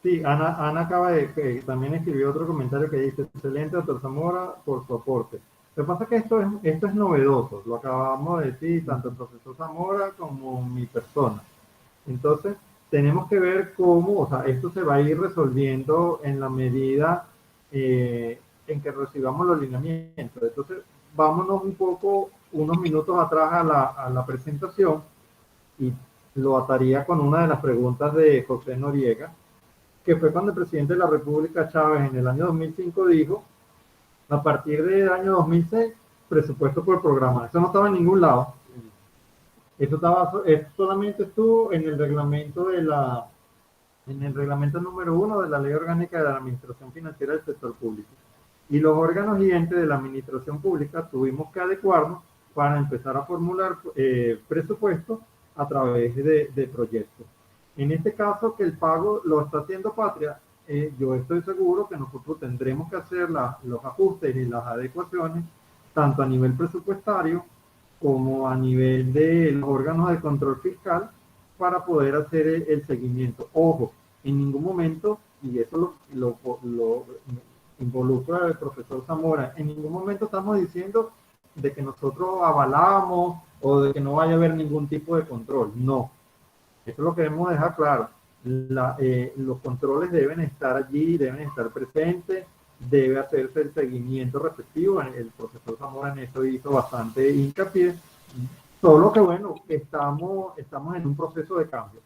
sí, Ana acaba de, que también escribió otro comentario que dice, excelente, doctor Zamora, por su aporte. Lo que pasa es que esto es novedoso, lo acabamos de decir, tanto el profesor Zamora como mi persona. Entonces, tenemos que ver cómo, o sea, esto se va a ir resolviendo en la medida en que recibamos los lineamientos. Entonces, vámonos un poco, unos minutos atrás a la presentación y lo ataría con una de las preguntas de José Noriega, que fue cuando el presidente de la República, Chávez, en el año 2005 dijo, a partir del año 2006, presupuesto por programa. Eso no estaba en ningún lado. Eso solamente estuvo en el reglamento en el reglamento número 1 de la Ley Orgánica de la Administración Financiera del Sector Público. Y los órganos y entes de la administración pública tuvimos que adecuarnos para empezar a formular presupuestos a través de proyectos. En este caso, que el pago lo está haciendo Patria, yo estoy seguro que nosotros tendremos que hacer los ajustes y las adecuaciones, tanto a nivel presupuestario como a nivel de los órganos de control fiscal, para poder hacer el seguimiento. Ojo, en ningún momento, y eso lo involucra el profesor Zamora, en ningún momento estamos diciendo de que nosotros avalamos o de que no vaya a haber ningún tipo de control. No. Eso lo queremos dejar claro. Los controles deben estar allí, deben estar presentes, debe hacerse el seguimiento respectivo. El profesor Zamora en eso hizo bastante hincapié. Solo que, bueno, estamos en un proceso de cambio.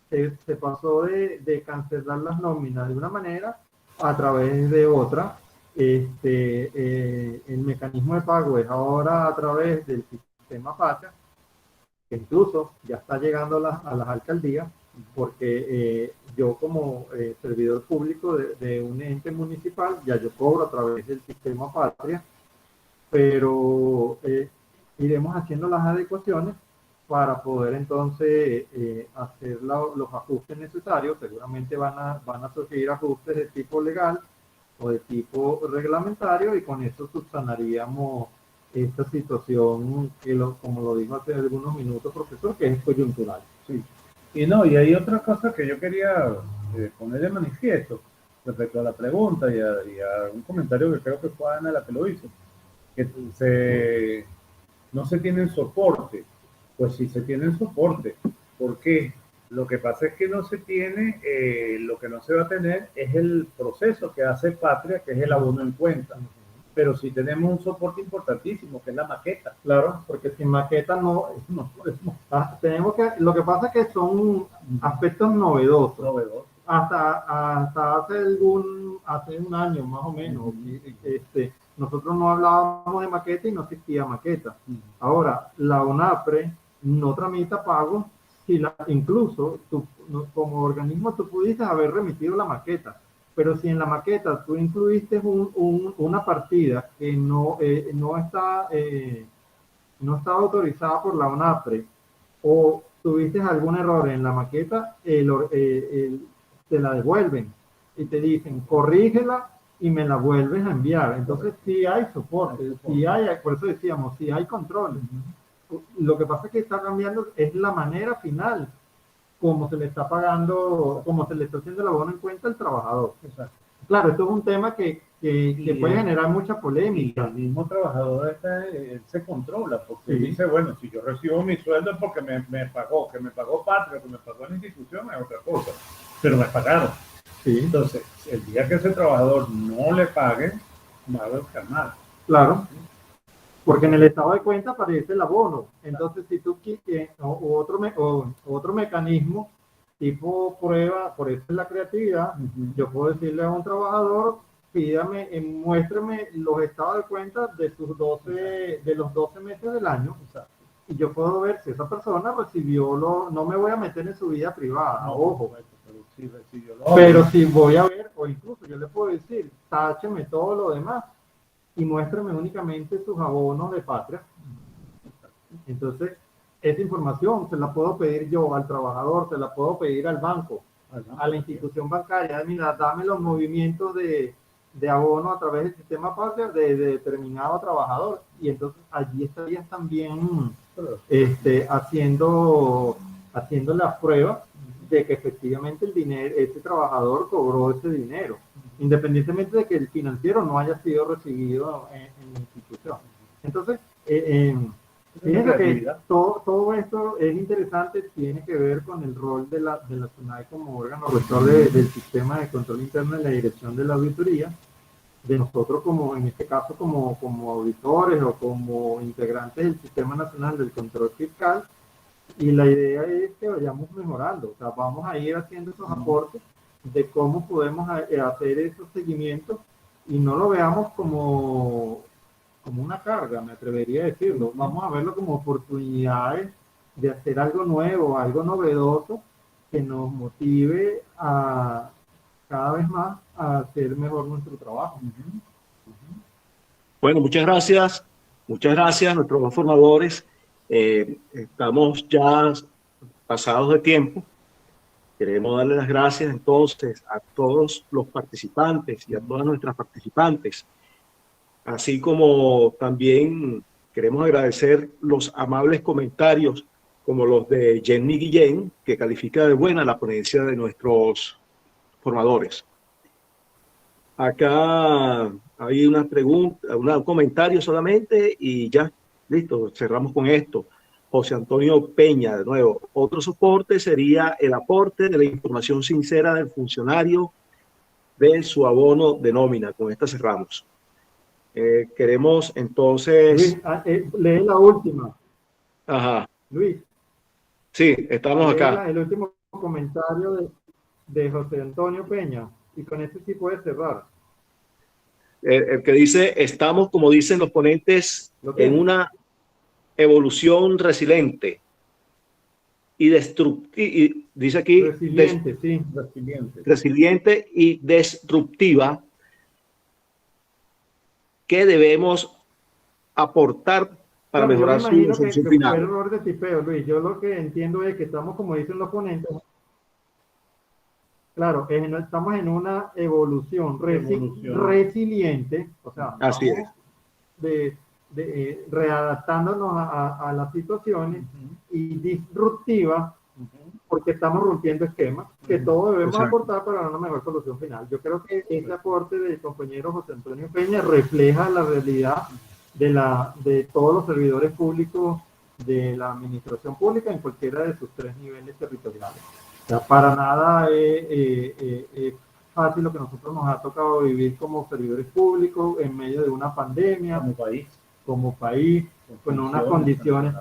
Se pasó de cancelar las nóminas de una manera a través de otra. El mecanismo de pago es ahora a través del sistema Patria, que incluso ya está llegando a las alcaldías, porque yo como servidor público de un ente municipal, ya yo cobro a través del sistema Patria, pero iremos haciendo las adecuaciones para poder entonces hacer los ajustes necesarios. Seguramente van a surgir ajustes de tipo legal o de tipo reglamentario, y con eso subsanaríamos esta situación que, como lo dijo hace algunos minutos, profesor, que es coyuntural. Sí. Y hay otra cosa que yo quería poner de manifiesto respecto a la pregunta y a un comentario que creo que fue Ana la que lo hizo, que no se tienen soporte. Pues sí se tienen soporte. ¿Por qué? Lo que pasa es que no se tiene, lo que no se va a tener es el proceso que hace Patria, que es el abono en cuenta. Pero sí tenemos un soporte importantísimo, que es la maqueta. Claro, porque sin maqueta no podemos. Tenemos que, lo que pasa es que son aspectos novedosos. Hasta hace un año más o menos, nosotros no hablábamos de maqueta y no existía maqueta. Ahora, la ONAPRE no tramita pagos, incluso como organismo tú pudiste haber remitido la maqueta, pero si en la maqueta tú incluiste una partida que no está autorizada por la ONAPRE, o tuviste algún error en la maqueta, te la devuelven y te dicen corrígela y me la vuelves a enviar. Entonces sí hay soporte, por eso decíamos, sí hay control. Lo que pasa es que está cambiando es la manera final como se le está pagando, como se le está haciendo el abono en cuenta al trabajador. Exacto. Claro, esto es un tema que puede generar mucha polémica. Y el mismo trabajador él se controla, porque dice, bueno, si yo recibo mi sueldo es porque me pagó, que me pagó Patria, que me pagó la institución, es otra cosa, pero me pagaron. Sí. Entonces, el día que ese trabajador no le pague, va a haber carnal. Claro. Porque en el estado de cuenta aparece el abono. Entonces, si tú quieres otro mecanismo tipo prueba, por eso es la creatividad. Yo puedo decirle a un trabajador, pídame, muéstrame los estados de cuenta de de los 12 meses del año. Y yo puedo ver si esa persona recibió no me voy a meter en su vida privada, ojo. Pero si voy a ver, o incluso yo le puedo decir, tácheme todo lo demás y muéstrame únicamente sus abonos de patria. Entonces, esa información se la puedo pedir yo al trabajador, se la puedo pedir al banco, a la institución bancaria. Mira, dame los movimientos de abono a través del sistema patria de determinado trabajador. Y entonces allí estarías también haciendo las pruebas de que efectivamente el dinero, ese trabajador cobró ese dinero, independientemente de que el financiero no haya sido recibido en la institución. Entonces, fíjense que todo esto es interesante, tiene que ver con el rol de la SUNAI como órgano rector del sistema de control interno y la dirección de la auditoría, de nosotros como, en este caso, como auditores o como integrantes del Sistema Nacional del Control Fiscal. Y la idea es que vayamos mejorando, o sea, vamos a ir haciendo esos aportes de cómo podemos hacer esos seguimientos y no lo veamos como una carga, me atrevería a decirlo. Vamos a verlo como oportunidades de hacer algo nuevo, algo novedoso que nos motive a cada vez más a hacer mejor nuestro trabajo. Bueno, muchas gracias a nuestros dos formadores. Estamos ya pasados de tiempo. Queremos darle las gracias entonces a todos los participantes y a todas nuestras participantes, así como también queremos agradecer los amables comentarios como los de Jenny Guillén, que califica de buena la ponencia de nuestros formadores. Acá hay una pregunta, un comentario solamente y ya, listo, cerramos con esto. José Antonio Peña, de nuevo, otro soporte sería el aporte de la información sincera del funcionario de su abono de nómina. Con esta cerramos. Queremos entonces... Luis, lee la última. Ajá. Luis. Sí, estamos acá. El último comentario de José Antonio Peña, y con este sí puede cerrar. El que dice, estamos, como dicen los ponentes, en una evolución resiliente y destructiva, dice aquí, resiliente y destructiva, que debemos aportar para mejorar su solución final. Fue error de tipeo, Luis. Yo lo que entiendo es que estamos, como dicen los ponentes, claro, estamos en una evolución resiliente, o sea, así es, readaptándonos a las situaciones y disruptiva, porque estamos rompiendo esquemas que todos debemos aportar para una mejor solución final. Yo creo que ese aporte del compañero José Antonio Peña refleja la realidad de todos los servidores públicos de la administración pública en cualquiera de sus tres niveles territoriales. O sea, para nada es fácil lo que nosotros nos ha tocado vivir como servidores públicos en medio de una pandemia, como país, con unas condiciones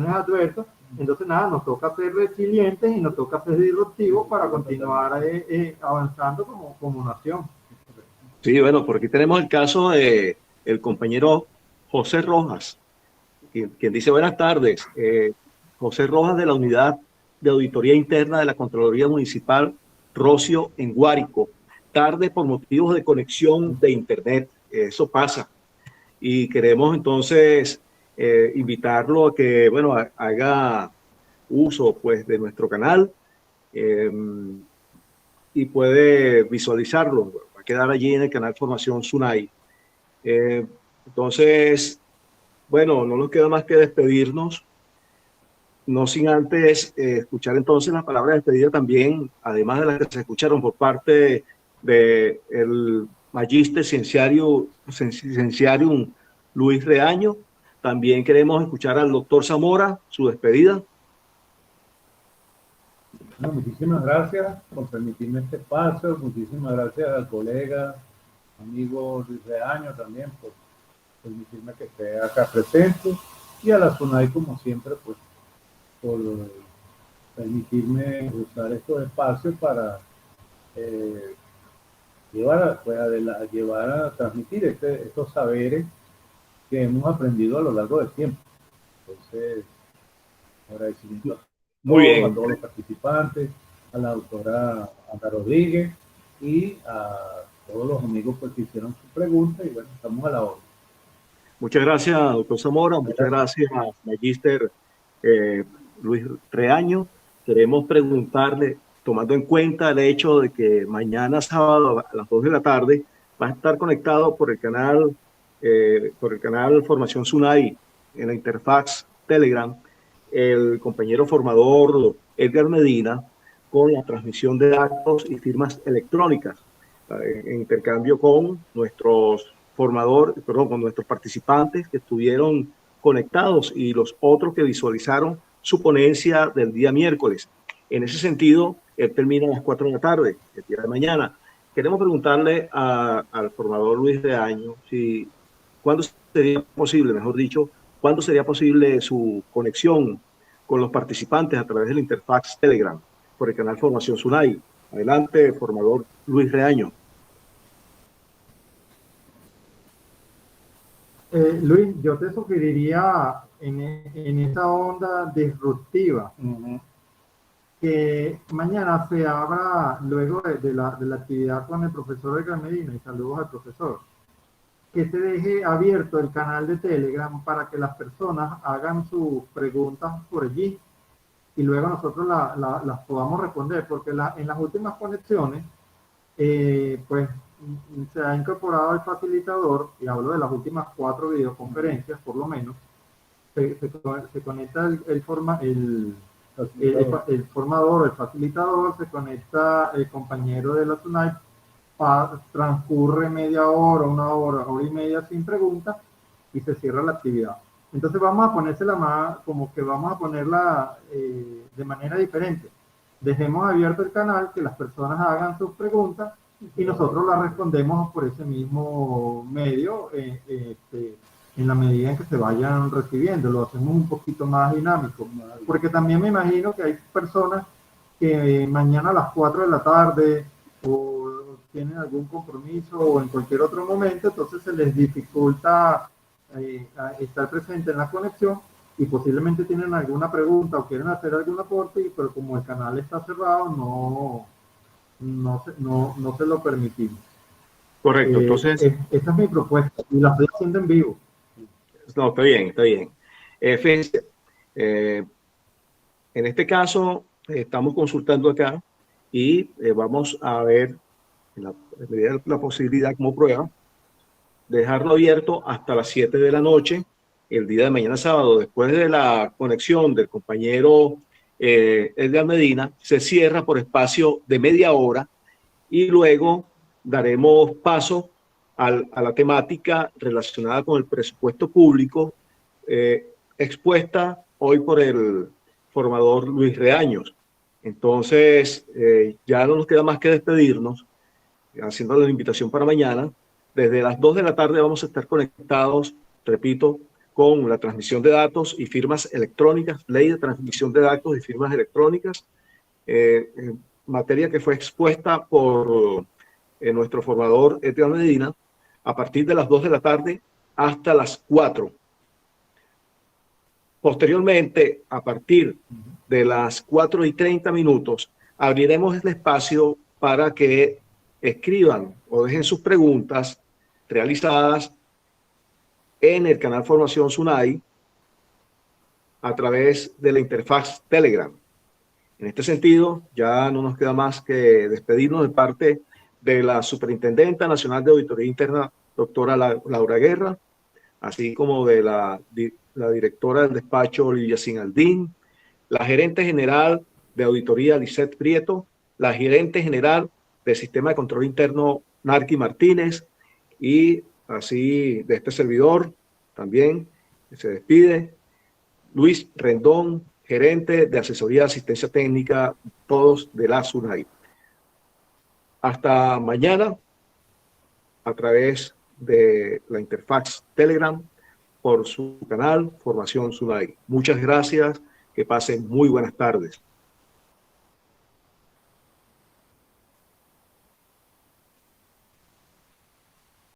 adversas. Entonces, nada, nos toca ser resilientes y nos toca ser disruptivos para continuar avanzando como nación. Sí, bueno, por aquí tenemos el caso de el compañero José Rojas, quien dice buenas tardes. José Rojas, de la Unidad de Auditoría Interna de la Contraloría Municipal Rocio en Guárico. Tarde por motivos de conexión de internet. Eso pasa. Y queremos entonces invitarlo a que, bueno, haga uso pues de nuestro canal y puede visualizarlo. Va a quedar allí en el canal Formación SUNAI. Entonces, bueno, no nos queda más que despedirnos, no sin antes escuchar entonces las palabras de despedida también, además de las que se escucharon por parte del Magister Cienciarium Luis Reaño. También queremos escuchar al doctor Zamora, su despedida. Bueno, muchísimas gracias por permitirme este espacio, muchísimas gracias al colega, amigo Luis Reaño también por permitirme que esté acá presente, y a la SUNAI como siempre pues por permitirme usar estos espacios para llevar a transmitir estos saberes que hemos aprendido a lo largo del tiempo. Entonces, agradecimiento Muy bien. a todos los participantes, a la doctora Ana Rodríguez y a todos los amigos pues, que hicieron sus preguntas y bueno, estamos a la hora. Muchas gracias, doctor Zamora. Muchas gracias, magíster Luis Reaño. Queremos preguntarle, tomando en cuenta el hecho de que mañana sábado a las 2 de la tarde va a estar conectado por el canal Formación SUNAI en la interfaz Telegram, el compañero formador Edgar Medina, con la transmisión de datos y firmas electrónicas, en intercambio con con nuestros participantes que estuvieron conectados y los otros que visualizaron su ponencia del día miércoles. En ese sentido, él termina a las 4 de la tarde, el día de mañana. Queremos preguntarle al formador Luis Reaño cuándo sería posible, mejor dicho, cuándo sería posible su conexión con los participantes a través de la interfaz Telegram por el canal Formación SUNAI. Adelante, formador Luis Reaño. Luis, yo te sugeriría en esa onda disruptiva que mañana se abra, luego de la actividad con el profesor Edgar Medina, y saludos al profesor, que se deje abierto el canal de Telegram para que las personas hagan sus preguntas por allí y luego nosotros las podamos responder, porque en las últimas conexiones, pues se ha incorporado el facilitador, y hablo de las últimas 4 videoconferencias por lo menos, se conecta el formador o el facilitador, se conecta el compañero de la SUNAI, transcurre media hora, hora y media sin preguntas y se cierra la actividad. Entonces vamos a ponérsela más, como que vamos a ponerla de manera diferente. Dejemos abierto el canal, que las personas hagan sus preguntas y nosotros las respondemos por ese mismo medio en la medida en que se vayan recibiendo. Lo hacemos un poquito más dinámico, porque también me imagino que hay personas que mañana a las 4 de la tarde o tienen algún compromiso o en cualquier otro momento, entonces se les dificulta estar presente en la conexión y posiblemente tienen alguna pregunta o quieren hacer algún aporte, pero como el canal está cerrado, no se lo permitimos. Correcto, entonces... esta es mi propuesta y la estoy haciendo en vivo. No, está bien, está bien. Fíjense, en este caso estamos consultando acá y vamos a ver la posibilidad como prueba dejarlo abierto hasta las 7 de la noche el día de mañana sábado. Después de la conexión del compañero Edgar Medina, se cierra por espacio de media hora y luego daremos paso a la temática relacionada con el presupuesto público expuesta hoy por el formador Luis Reaños. Entonces, ya no nos queda más que despedirnos, haciendo la invitación para mañana. Desde las 2 de la tarde vamos a estar conectados, repito, con la transmisión de datos y firmas electrónicas, ley de transmisión de datos y firmas electrónicas, materia que fue expuesta por nuestro formador Edgar Medina, a partir de las 2 de la tarde hasta las 4. Posteriormente, a partir de las 4:30, abriremos el espacio para que escriban o dejen sus preguntas realizadas en el canal Formación SUNAI a través de la interfaz Telegram. En este sentido, ya no nos queda más que despedirnos de parte de la Superintendenta Nacional de Auditoría Interna, doctora Laura Guerra, así como de la directora del despacho Olivia Sinaldín, la gerente general de auditoría Lisette Prieto, la gerente general del Sistema de Control Interno Narqui Martínez, y así de este servidor también se despide Luis Rendón, gerente de asesoría de asistencia técnica, todos de la SUNAI. Hasta mañana a través de la interfaz Telegram por su canal Formación SUNAI. Muchas gracias, que pasen muy buenas tardes.